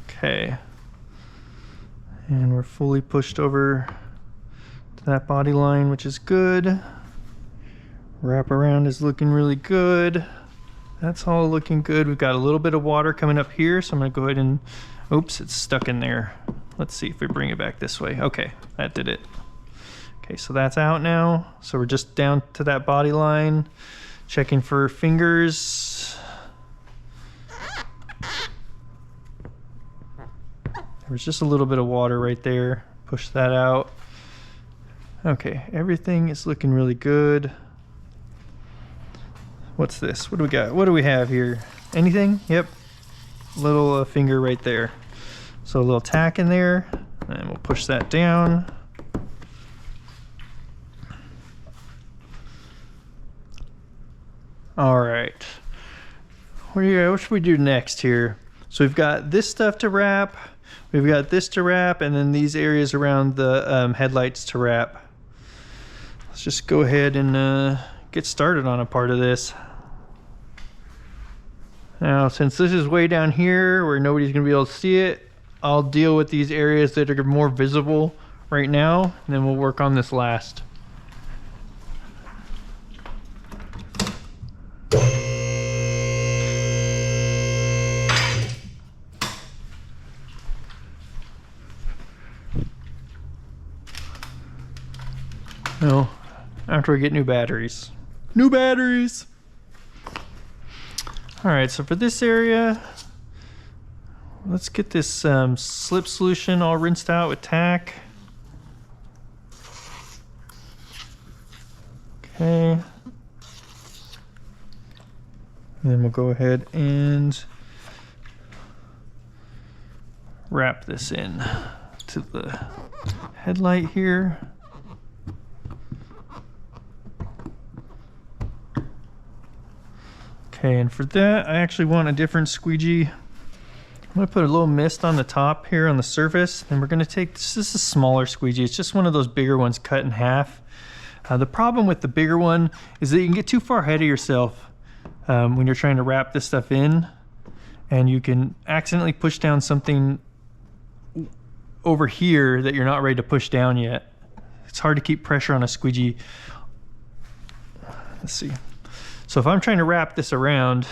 Okay. And we're fully pushed over to that body line, which is good. Wrap around is looking really good. That's all looking good. We've got a little bit of water coming up here, so I'm gonna go ahead and, oops, it's stuck in there. Let's see if we bring it back this way. Okay, that did it. Okay, so that's out now. So we're just down to that body line, checking for fingers. There was just a little bit of water right there. Push that out. Okay, everything is looking really good. What's this? What do we got? What do we have here? Anything? Yep. Little finger right there. So a little tack in there, and we'll push that down. All right. What should we do next here? So we've got this stuff to wrap. We've got this to wrap, and then these areas around the headlights to wrap. Let's just go ahead and get started on a part of this. Now, since this is way down here where nobody's gonna be able to see it, I'll deal with these areas that are more visible right now, and then we'll work on this last. No, after we get new batteries. New batteries! All right, so for this area, let's get this slip solution all rinsed out with tack. Okay. And then we'll go ahead and wrap this in to the headlight here. Okay, and for that, I actually want a different squeegee. I'm gonna put a little mist on the top here on the surface, and we're gonna take, this is a smaller squeegee. It's just one of those bigger ones cut in half. The problem with the bigger one is that you can get too far ahead of yourself when you're trying to wrap this stuff in, and you can accidentally push down something over here that you're not ready to push down yet. It's hard to keep pressure on a squeegee. Let's see. So if I'm trying to wrap this around,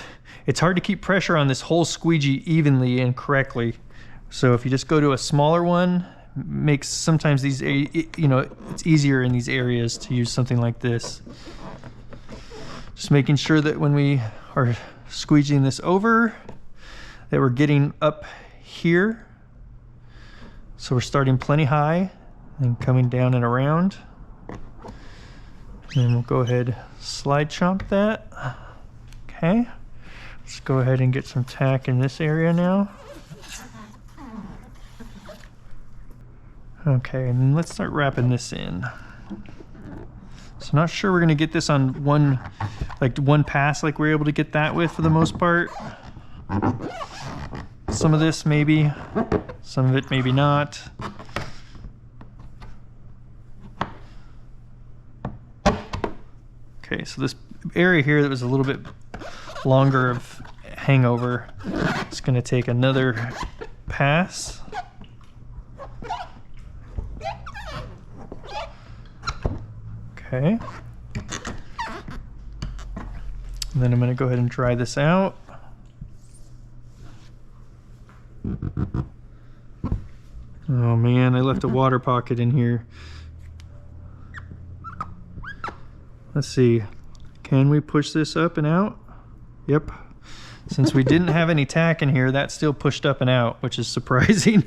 it's hard to keep pressure on this whole squeegee evenly and correctly. So if you just go to a smaller one, makes sometimes these, you know, it's easier in these areas to use something like this. Just making sure that when we are squeegeeing this over, that we're getting up here. So we're starting plenty high and coming down and around. And we'll go ahead, slide chomp that. Okay. Let's go ahead and get some tack in this area now. Okay, and then let's start wrapping this in. So not sure we're gonna get this on one pass like we're able to get that with for the most part. Some of this maybe, some of it maybe not. Okay, so this area here that was a little bit longer of hangover, it's gonna take another pass. Okay. And then I'm gonna go ahead and dry this out. Oh man, I left a water pocket in here. Let's see, can we push this up and out? Yep. Since we didn't have any tack in here, that still pushed up and out, which is surprising.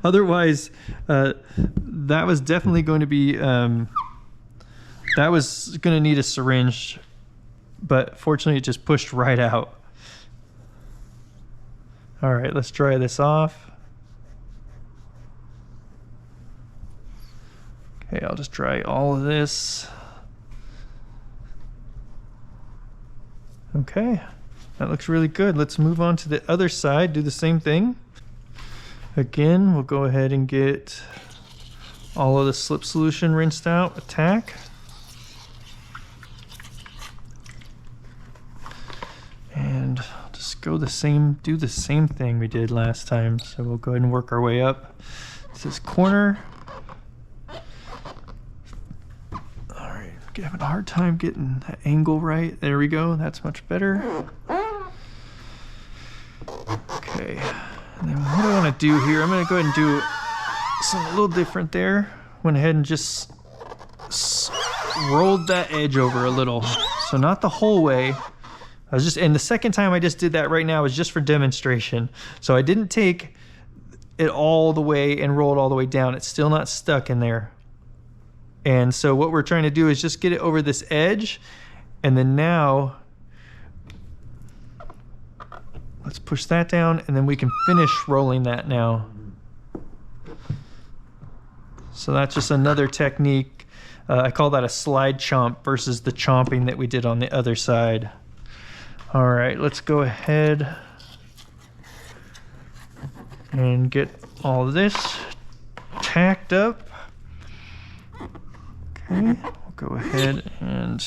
Otherwise, that was definitely going to be, that was going to need a syringe, but fortunately it just pushed right out. All right, let's dry this off. Okay, I'll just dry all of this. Okay, that looks really good. Let's move on to the other side, do the same thing. Again, we'll go ahead and get all of the slip solution rinsed out with tack. And just go the same, do the same thing we did last time. So we'll go ahead and work our way up to this corner. Having a hard time getting that angle right. There we go. That's much better. Okay. And then what I want to do here, I'm going to go ahead and do something a little different there. Went ahead and just rolled that edge over a little. So not the whole way. And the second time I just did that right now was just for demonstration. So I didn't take it all the way and roll it all the way down. It's still not stuck in there. And so what we're trying to do is just get it over this edge, and then now let's push that down, and then we can finish rolling that now. So that's just another technique. I call that a slide chomp versus the chomping that we did on the other side. All right, let's go ahead and get all of this tacked up. Okay, we'll go ahead and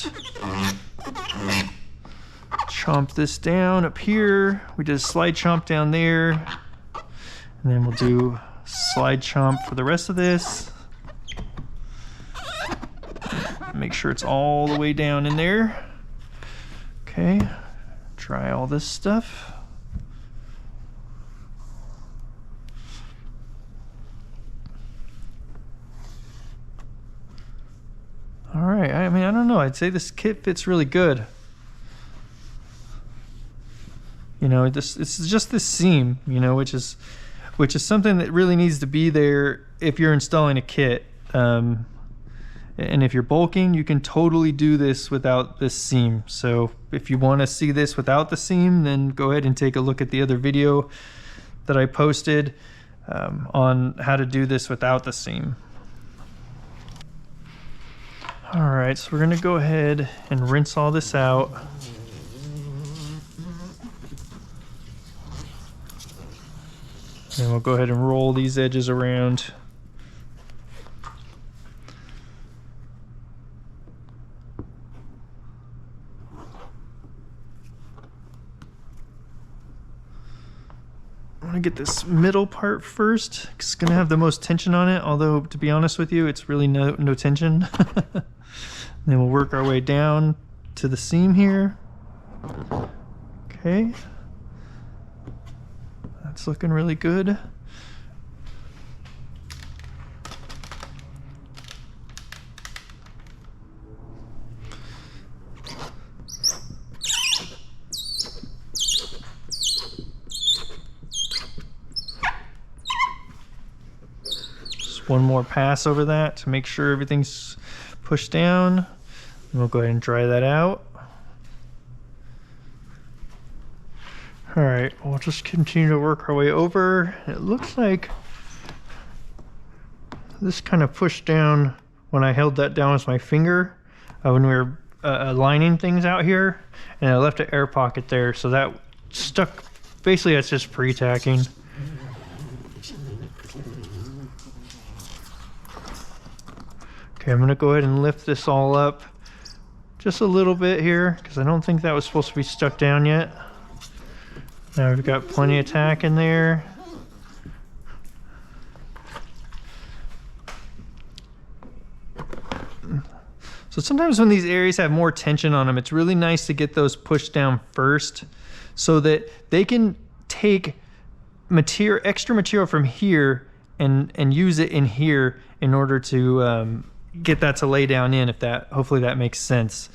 chomp this down up here. We did a slide chomp down there, and then we'll do slide chomp for the rest of this. Make sure it's all the way down in there. Okay, try all this stuff. All right, I mean, I don't know. I'd say this kit fits really good. You know, it's just this seam, you know, which is something that really needs to be there if you're installing a kit. And if you're bulking, you can totally do this without this seam. So if you want to see this without the seam, then go ahead and take a look at the other video that I posted on how to do this without the seam. All right, so we're gonna go ahead and rinse all this out. And we'll go ahead and roll these edges around. I'm gonna get this middle part first. It's gonna have the most tension on it, although to be honest with you, it's really no tension. Then we'll work our way down to the seam here. Okay. That's looking really good. Just one more pass over that to make sure everything's pushed down. We'll go ahead and dry that out. All right, we'll just continue to work our way over. It looks like this kind of pushed down when I held that down with my finger when we were aligning things out here, and I left an air pocket there, so that stuck. Basically, that's just pre-tacking. Okay, I'm gonna go ahead and lift this all up just a little bit here, because I don't think that was supposed to be stuck down yet. Now we've got plenty of tack in there. So sometimes when these areas have more tension on them, it's really nice to get those pushed down first so that they can take extra material from here and use it in here in order to get that to lay down in, hopefully that makes sense.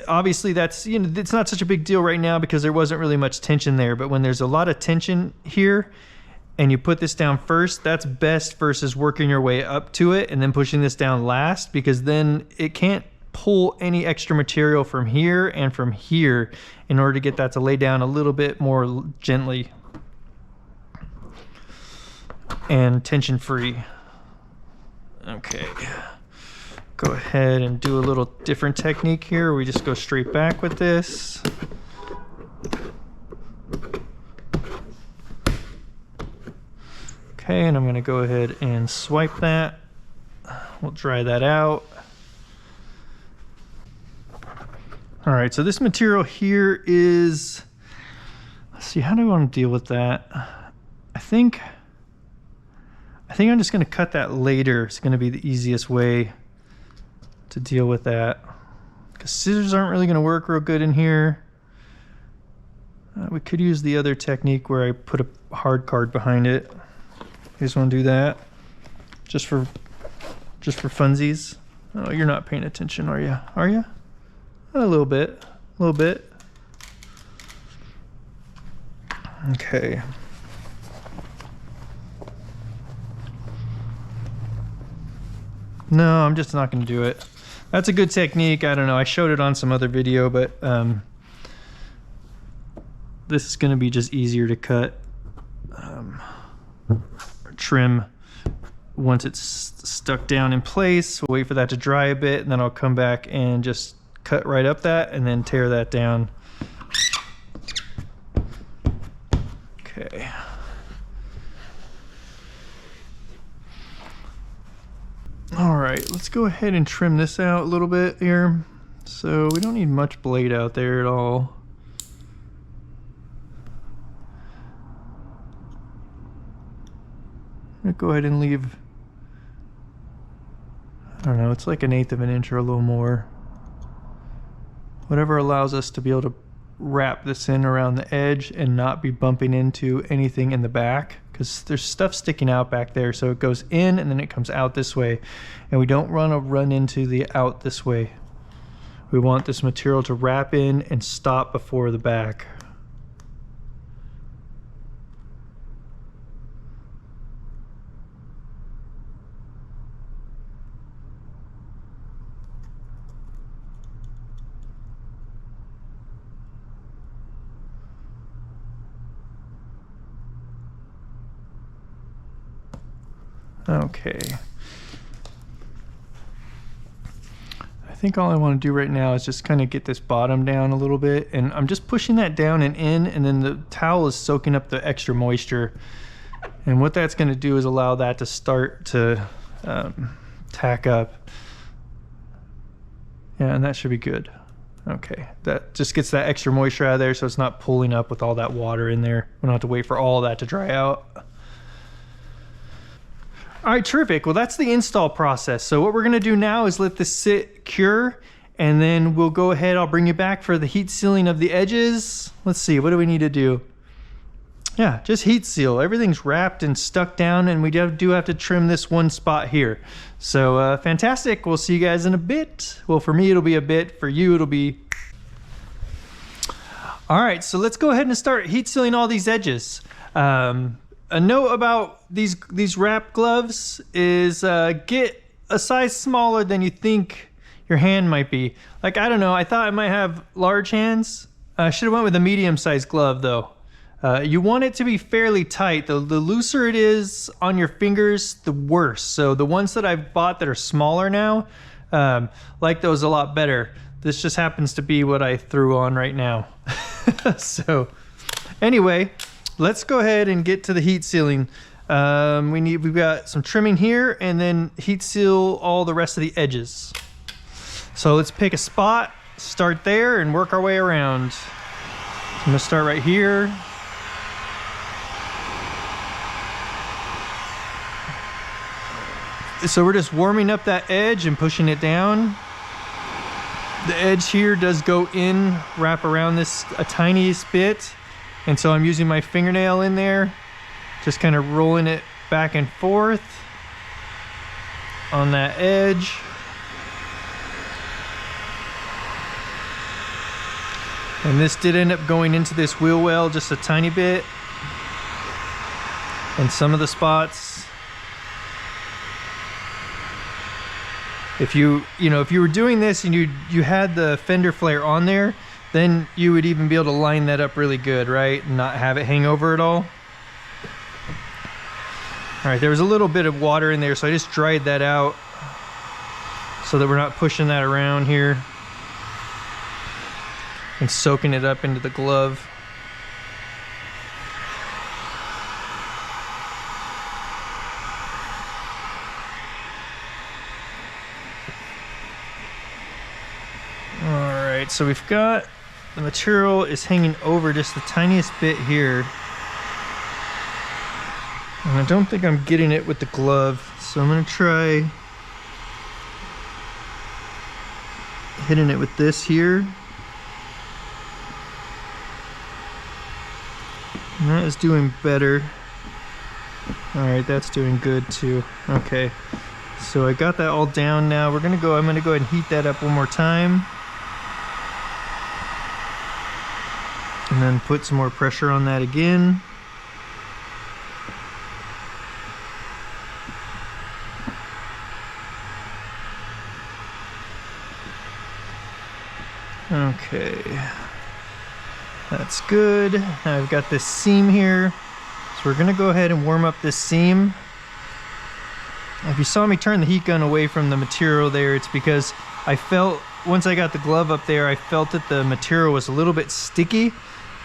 Obviously that's, it's not such a big deal right now because there wasn't really much tension there, but when there's a lot of tension here and you put this down first, that's best versus working your way up to it and then pushing this down last, because then it can't pull any extra material from here and from here in order to get that to lay down a little bit more gently and tension free. Okay. Go ahead and do a little different technique here. We just go straight back with this. Okay, and I'm gonna go ahead and swipe that. We'll dry that out. All right, so this material here is, let's see, how do I want to deal with that? I think I'm just gonna cut that later. It's gonna be the easiest way to deal with that, because scissors aren't really going to work real good in here. We could use the other technique where I put a hard card behind it. You guys want to do that just for funsies? Oh, you're not paying attention, are you? Are you? A little bit, a little bit. Okay. No, I'm just not going to do it. That's a good technique. I don't know. I showed it on some other video, but this is going to be just easier to cut or trim once it's stuck down in place. We'll wait for that to dry a bit, and then I'll come back and just cut right up that and then tear that down. Okay. All right, let's go ahead and trim this out a little bit here. So we don't need much blade out there at all. I'm gonna go ahead and leave, I don't know, it's like 1/8 of an inch or a little more. Whatever allows us to be able to wrap this in around the edge and not be bumping into anything in the back, because there's stuff sticking out back there. So it goes in and then it comes out this way, and we don't want to run into the out this way. We want this material to wrap in and stop before the back. Okay. I think all I want to do right now is just kind of get this bottom down a little bit, and I'm just pushing that down and in, and then the towel is soaking up the extra moisture. And what that's going to do is allow that to start to tack up. Yeah, and that should be good. Okay, that just gets that extra moisture out of there so it's not pulling up with all that water in there. We don't have to wait for all that to dry out. All right, terrific. Well, that's the install process. So what we're gonna do now is let this sit, cure, and then we'll go ahead. I'll bring you back for the heat sealing of the edges. Let's see, what do we need to do? Yeah, just heat seal. Everything's wrapped and stuck down, and we do have to trim this one spot here. So fantastic. We'll see you guys in a bit. Well, for me, it'll be a bit. For you, it'll be... All right, so let's go ahead and start heat sealing all these edges. A note about these wrap gloves is get a size smaller than you think your hand might be. Like, I don't know, I thought I might have large hands. I should have went with a medium-sized glove though. You want it to be fairly tight. The looser it is on your fingers, the worse. So the ones that I've bought that are smaller now, like those a lot better. This just happens to be what I threw on right now. So anyway, let's go ahead and get to the heat sealing. We've got some trimming here and then heat seal all the rest of the edges. So let's pick a spot, start there and work our way around. I'm gonna start right here. So we're just warming up that edge and pushing it down. The edge here does go in, wrap around this a tiniest bit. And so I'm using my fingernail in there, just kind of rolling it back and forth on that edge. And this did end up going into this wheel well just a tiny bit. And some of the spots, if you were doing this and you had the fender flare on there, then you would even be able to line that up really good, right? And not have it hang over at all. All right, there was a little bit of water in there, so I just dried that out so that we're not pushing that around here and soaking it up into the glove. Alright, so we've got the material is hanging over just the tiniest bit here. And I don't think I'm getting it with the glove, so I'm going to try hitting it with this here. And that is doing better. Alright, that's doing good too. Okay, so I got that all down now. I'm going to go ahead and heat that up one more time. And then put some more pressure on that again. Okay, that's good. Now I've got this seam here, so we're gonna go ahead and warm up this seam. If you saw me turn the heat gun away from the material there, it's because I felt, once I got the glove up there, I felt that the material was a little bit sticky.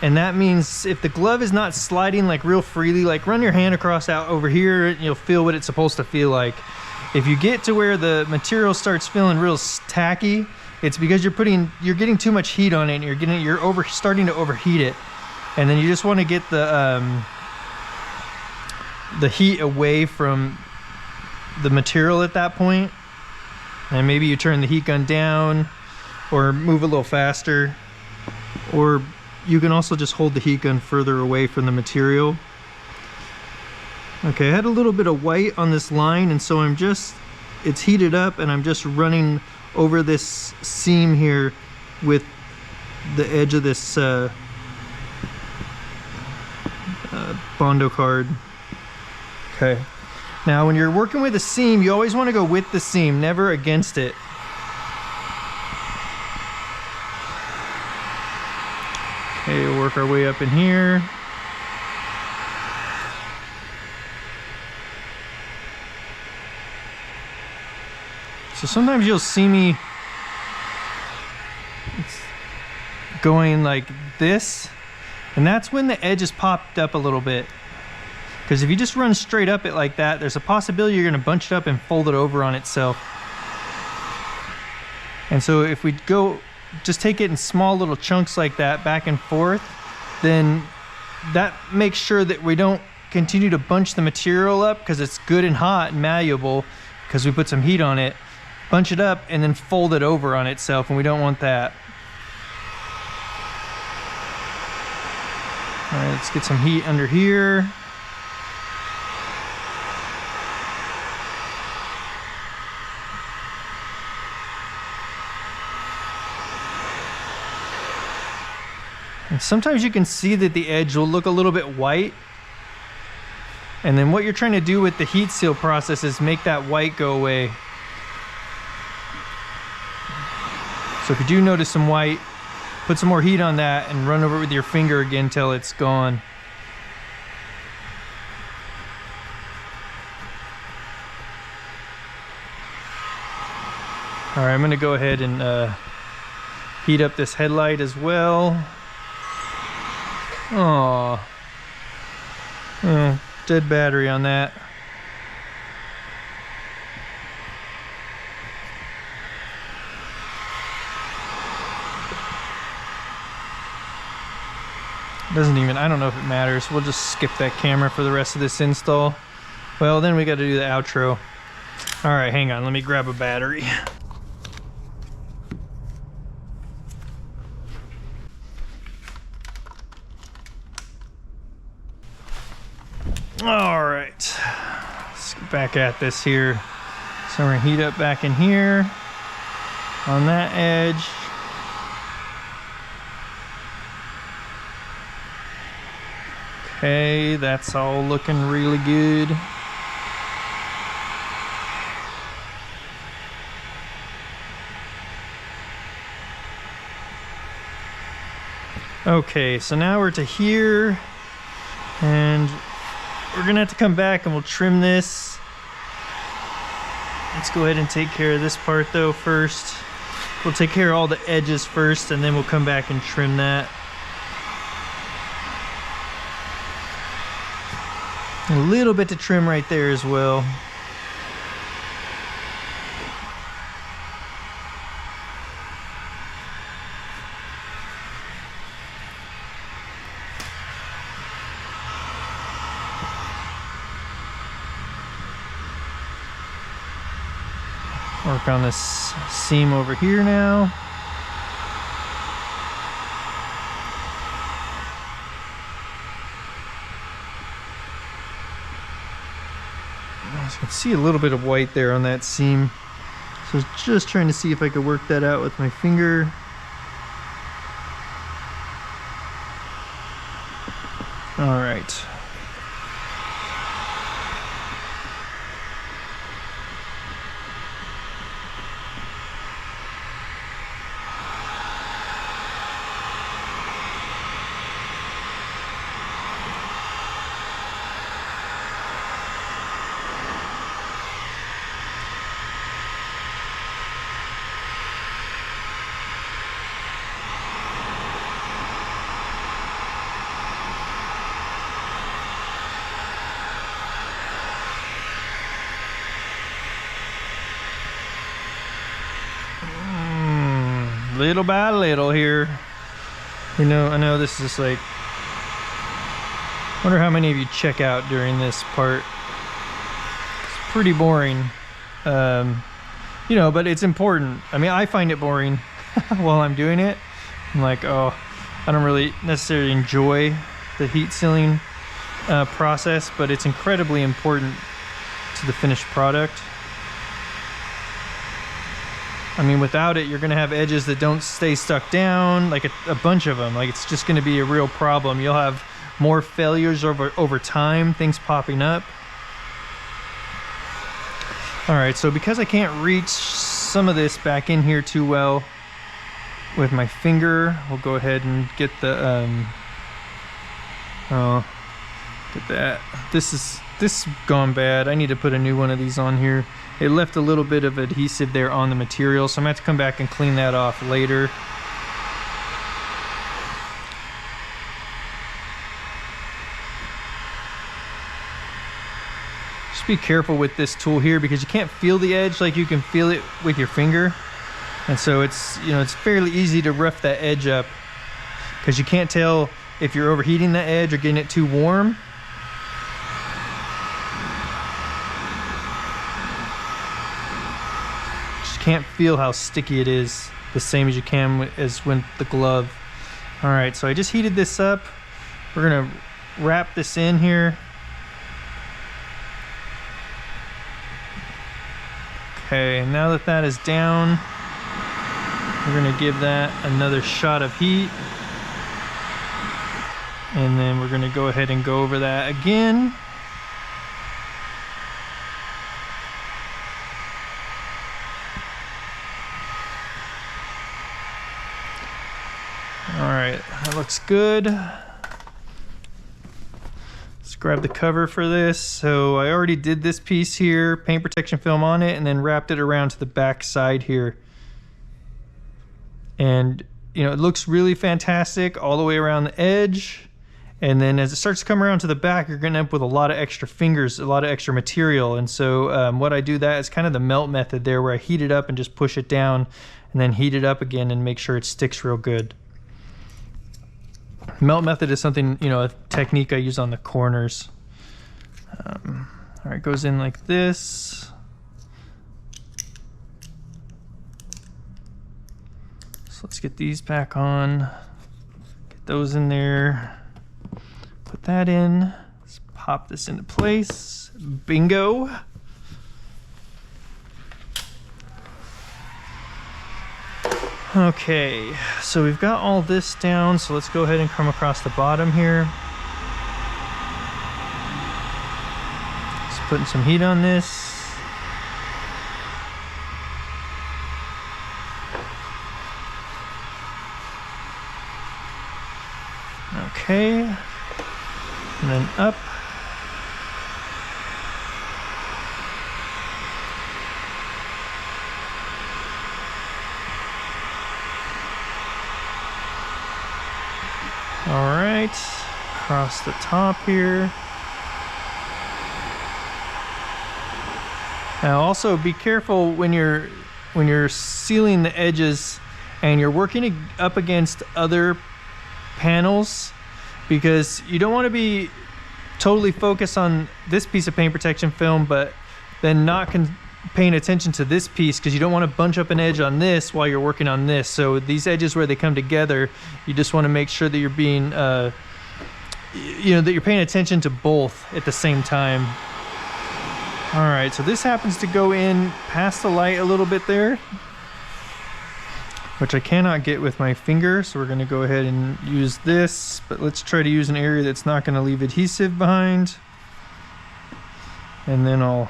And that means if the glove is not sliding like real freely, like run your hand across out over here and you'll feel what it's supposed to feel like. If you get to where the material starts feeling real tacky, it's because you're getting too much heat on it and you're starting to overheat it. And then you just want to get the heat away from the material at that point. And maybe you turn the heat gun down or move a little faster, or you can also just hold the heat gun further away from the material. Okay, I had a little bit of white on this line, and so it's heated up and I'm just running over this seam here with the edge of this Bondo card. Okay, now when you're working with a seam, you always want to go with the seam, never against it. Okay, we'll work our way up in here. So sometimes you'll see me going like this, and that's when the edge is popped up a little bit. Because if you just run straight up it like that, there's a possibility you're going to bunch it up and fold it over on itself. And so if we just take it in small little chunks like that, back and forth, then that makes sure that we don't continue to bunch the material up, because it's good and hot and malleable because we put some heat on it. Bunch it up and then fold it over on itself, and we don't want that. All right, let's get some heat under here. And sometimes you can see that the edge will look a little bit white. And then what you're trying to do with the heat seal process is make that white go away. So if you do notice some white, put some more heat on that and run over it with your finger again till it's gone. All right, I'm gonna go ahead and heat up this headlight as well. Oh, dead battery on that. Doesn't even, I don't know if it matters. We'll just skip that camera for the rest of this install. Well, then we got to do the outro. All right, hang on, let me grab a battery. All right, let's get back at this here. So we're gonna heat up back in here on that edge. Okay, that's all looking really good. Okay, so now we're to here, and we're gonna have to come back and we'll trim this. Let's go ahead and take care of this part though first. We'll take care of all the edges first, and then we'll come back and trim that. A little bit to trim right there as well. Work on this seam over here now. As you can see a little bit of white there on that seam. So I was just trying to see if I could work that out with my finger. All right. Little by little here. You know, I know this is like, wonder how many of you check out during this part. It's pretty boring, you know, but it's important. I mean, I find it boring while I'm doing it. I'm like, oh, I don't really necessarily enjoy the heat sealing process, but it's incredibly important to the finished product. I mean, without it, you're gonna have edges that don't stay stuck down, like a bunch of them. Like, it's just gonna be a real problem. You'll have more failures over time, things popping up. All right, so because I can't reach some of this back in here too well with my finger, we'll go ahead and get the, oh, get that. This is gone bad. I need to put a new one of these on here. It left a little bit of adhesive there on the material, so I'm gonna have to come back and clean that off later. Just be careful with this tool here because you can't feel the edge like you can feel it with your finger. And so it's, you know, it's fairly easy to rough that edge up because you can't tell if you're overheating the edge or getting it too warm. Can't feel how sticky it is, the same as you can as with the glove. All right, so I just heated this up. We're gonna wrap this in here. Okay, now that that is down, we're gonna give that another shot of heat. And then we're gonna go ahead and go over that again. looks good. Let's grab the cover for this. So I already did this piece here, paint protection film on it, and then wrapped it around to the back side here. And you know, it looks really fantastic all the way around the edge. And then as it starts to come around to the back, you're gonna end up with a lot of extra fingers, a lot of extra material. And so what I do that is kind of the melt method there, where I heat it up and just push it down and then heat it up again and make sure it sticks real good. Melt method is something, you know, a technique I use on the corners. All right, it goes in like this. So let's get these back on, get those in there, put that in, let's pop this into place. Bingo. Okay, so we've got all this down, so let's go ahead and come across the bottom here. Just putting some heat on this. Okay, and then up. All right, across the top here. Now also be careful when you're sealing the edges and you're working up against other panels, because you don't want to be totally focused on this piece of paint protection film but then not paying attention to this piece, because you don't want to bunch up an edge on this while you're working on this. So these edges where they come together, you just want to make sure that you're being you know, that you're paying attention to both at the same time. All right, so this happens to go in past the light a little bit there, which I cannot get with my finger, so we're going to go ahead and use this, but let's try to use an area that's not going to leave adhesive behind. And then I'll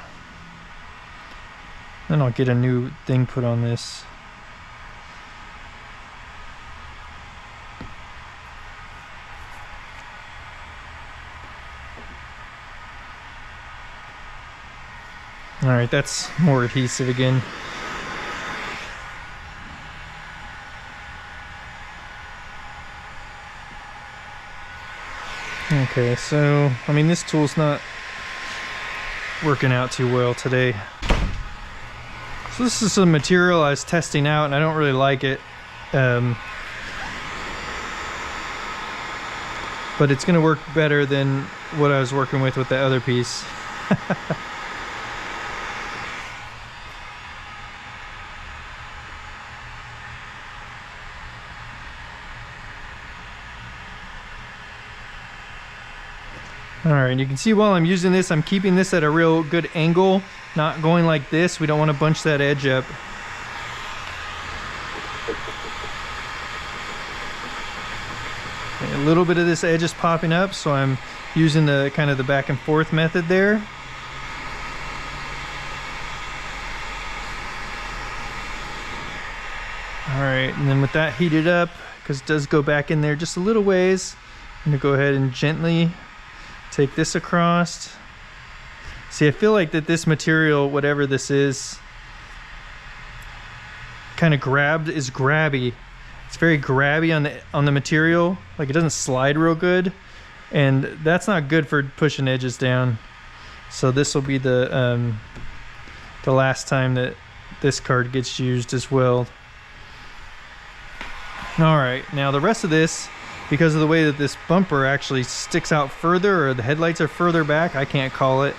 get a new thing put on this. All right, that's more adhesive again. Okay, so, I mean, this tool's not working out too well today. So this is some material I was testing out and I don't really like it. But it's gonna work better than what I was working with the other piece. All right, you can see while I'm using this, I'm keeping this at a real good angle, not going like this. We don't want to bunch that edge up. Okay, a little bit of this edge is popping up, so I'm using the kind of the back and forth method there. All right, and then with that heated up, because it does go back in there just a little ways, I'm gonna go ahead and gently take this across. See, I feel like that this material, whatever this is, kind of is grabby. It's very grabby on the material. Like, it doesn't slide real good, and that's not good for pushing edges down. So this will be the last time that this card gets used as well. All right, now the rest of this, because of the way that this bumper actually sticks out further, or the headlights are further back, I can't call it.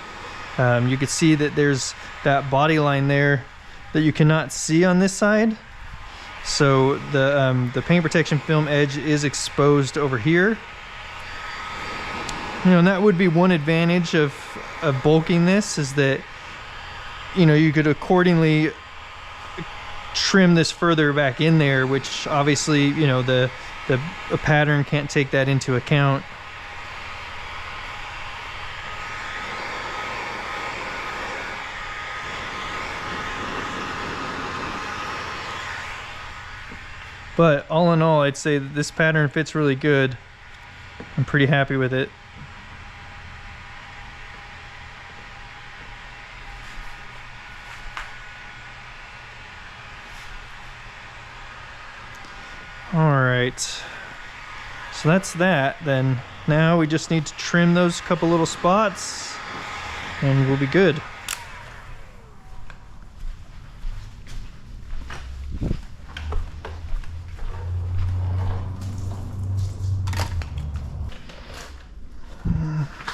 You can see that there's that body line there that you cannot see on this side. So the paint protection film edge is exposed over here. You know, and that would be one advantage of bulking this, is that, you know, you could accordingly trim this further back in there, which obviously, you know, the pattern can't take that into account. But all in all, I'd say that this pattern fits really good. I'm pretty happy with it. All right, so that's that. Then now we just need to trim those couple little spots and we'll be good.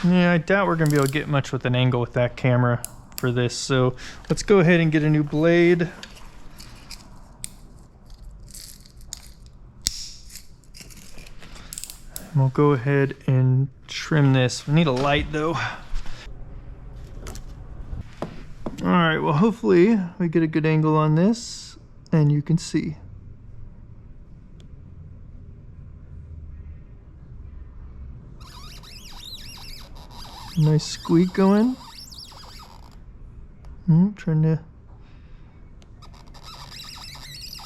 Yeah, I doubt we're gonna be able to get much with an angle with that camera for this, so let's go ahead and get a new blade. And we'll go ahead and trim this. We need a light though. All right, well hopefully we get a good angle on this and you can see. Nice squeak going. Trying to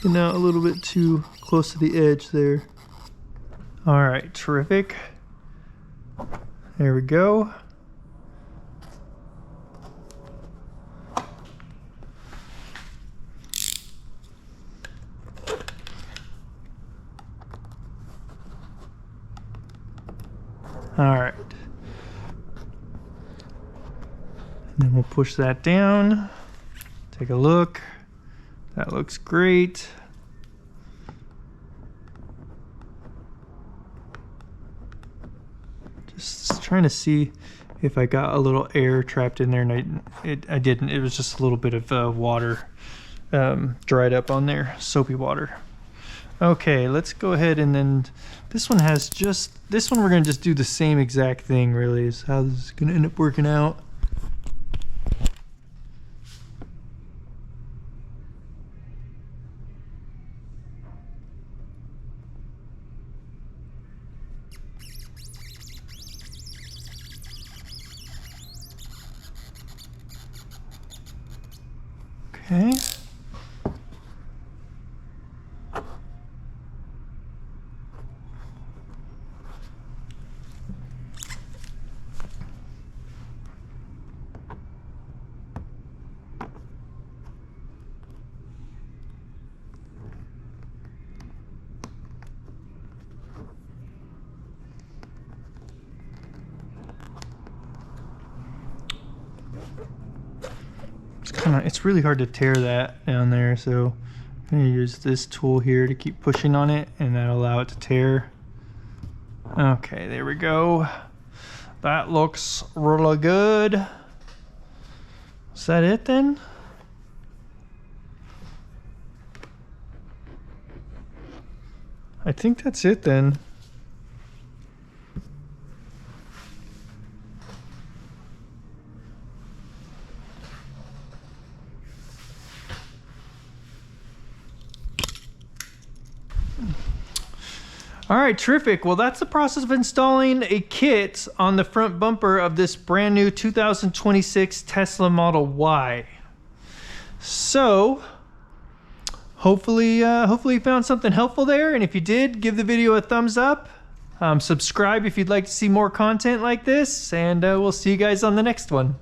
get out a little bit too close to the edge there. All right, terrific. There we go. All right. And then we'll push that down. Take a look. That looks great. Just trying to see if I got a little air trapped in there, and I didn't. It was just a little bit of water dried up on there, soapy water. Okay, let's go ahead and then this one we're gonna just do the same exact thing really is how this is gonna end up working out. Okay. It's really hard to tear that down there, so I'm going to use this tool here to keep pushing on it, and that'll allow it to tear. Okay, there we go. That looks really good. Is that it then? I think that's it then. All right, terrific. Well, that's the process of installing a kit on the front bumper of this brand new 2026 Tesla Model Y. So, hopefully you found something helpful there. And if you did, give the video a thumbs up. Subscribe if you'd like to see more content like this. And we'll see you guys on the next one.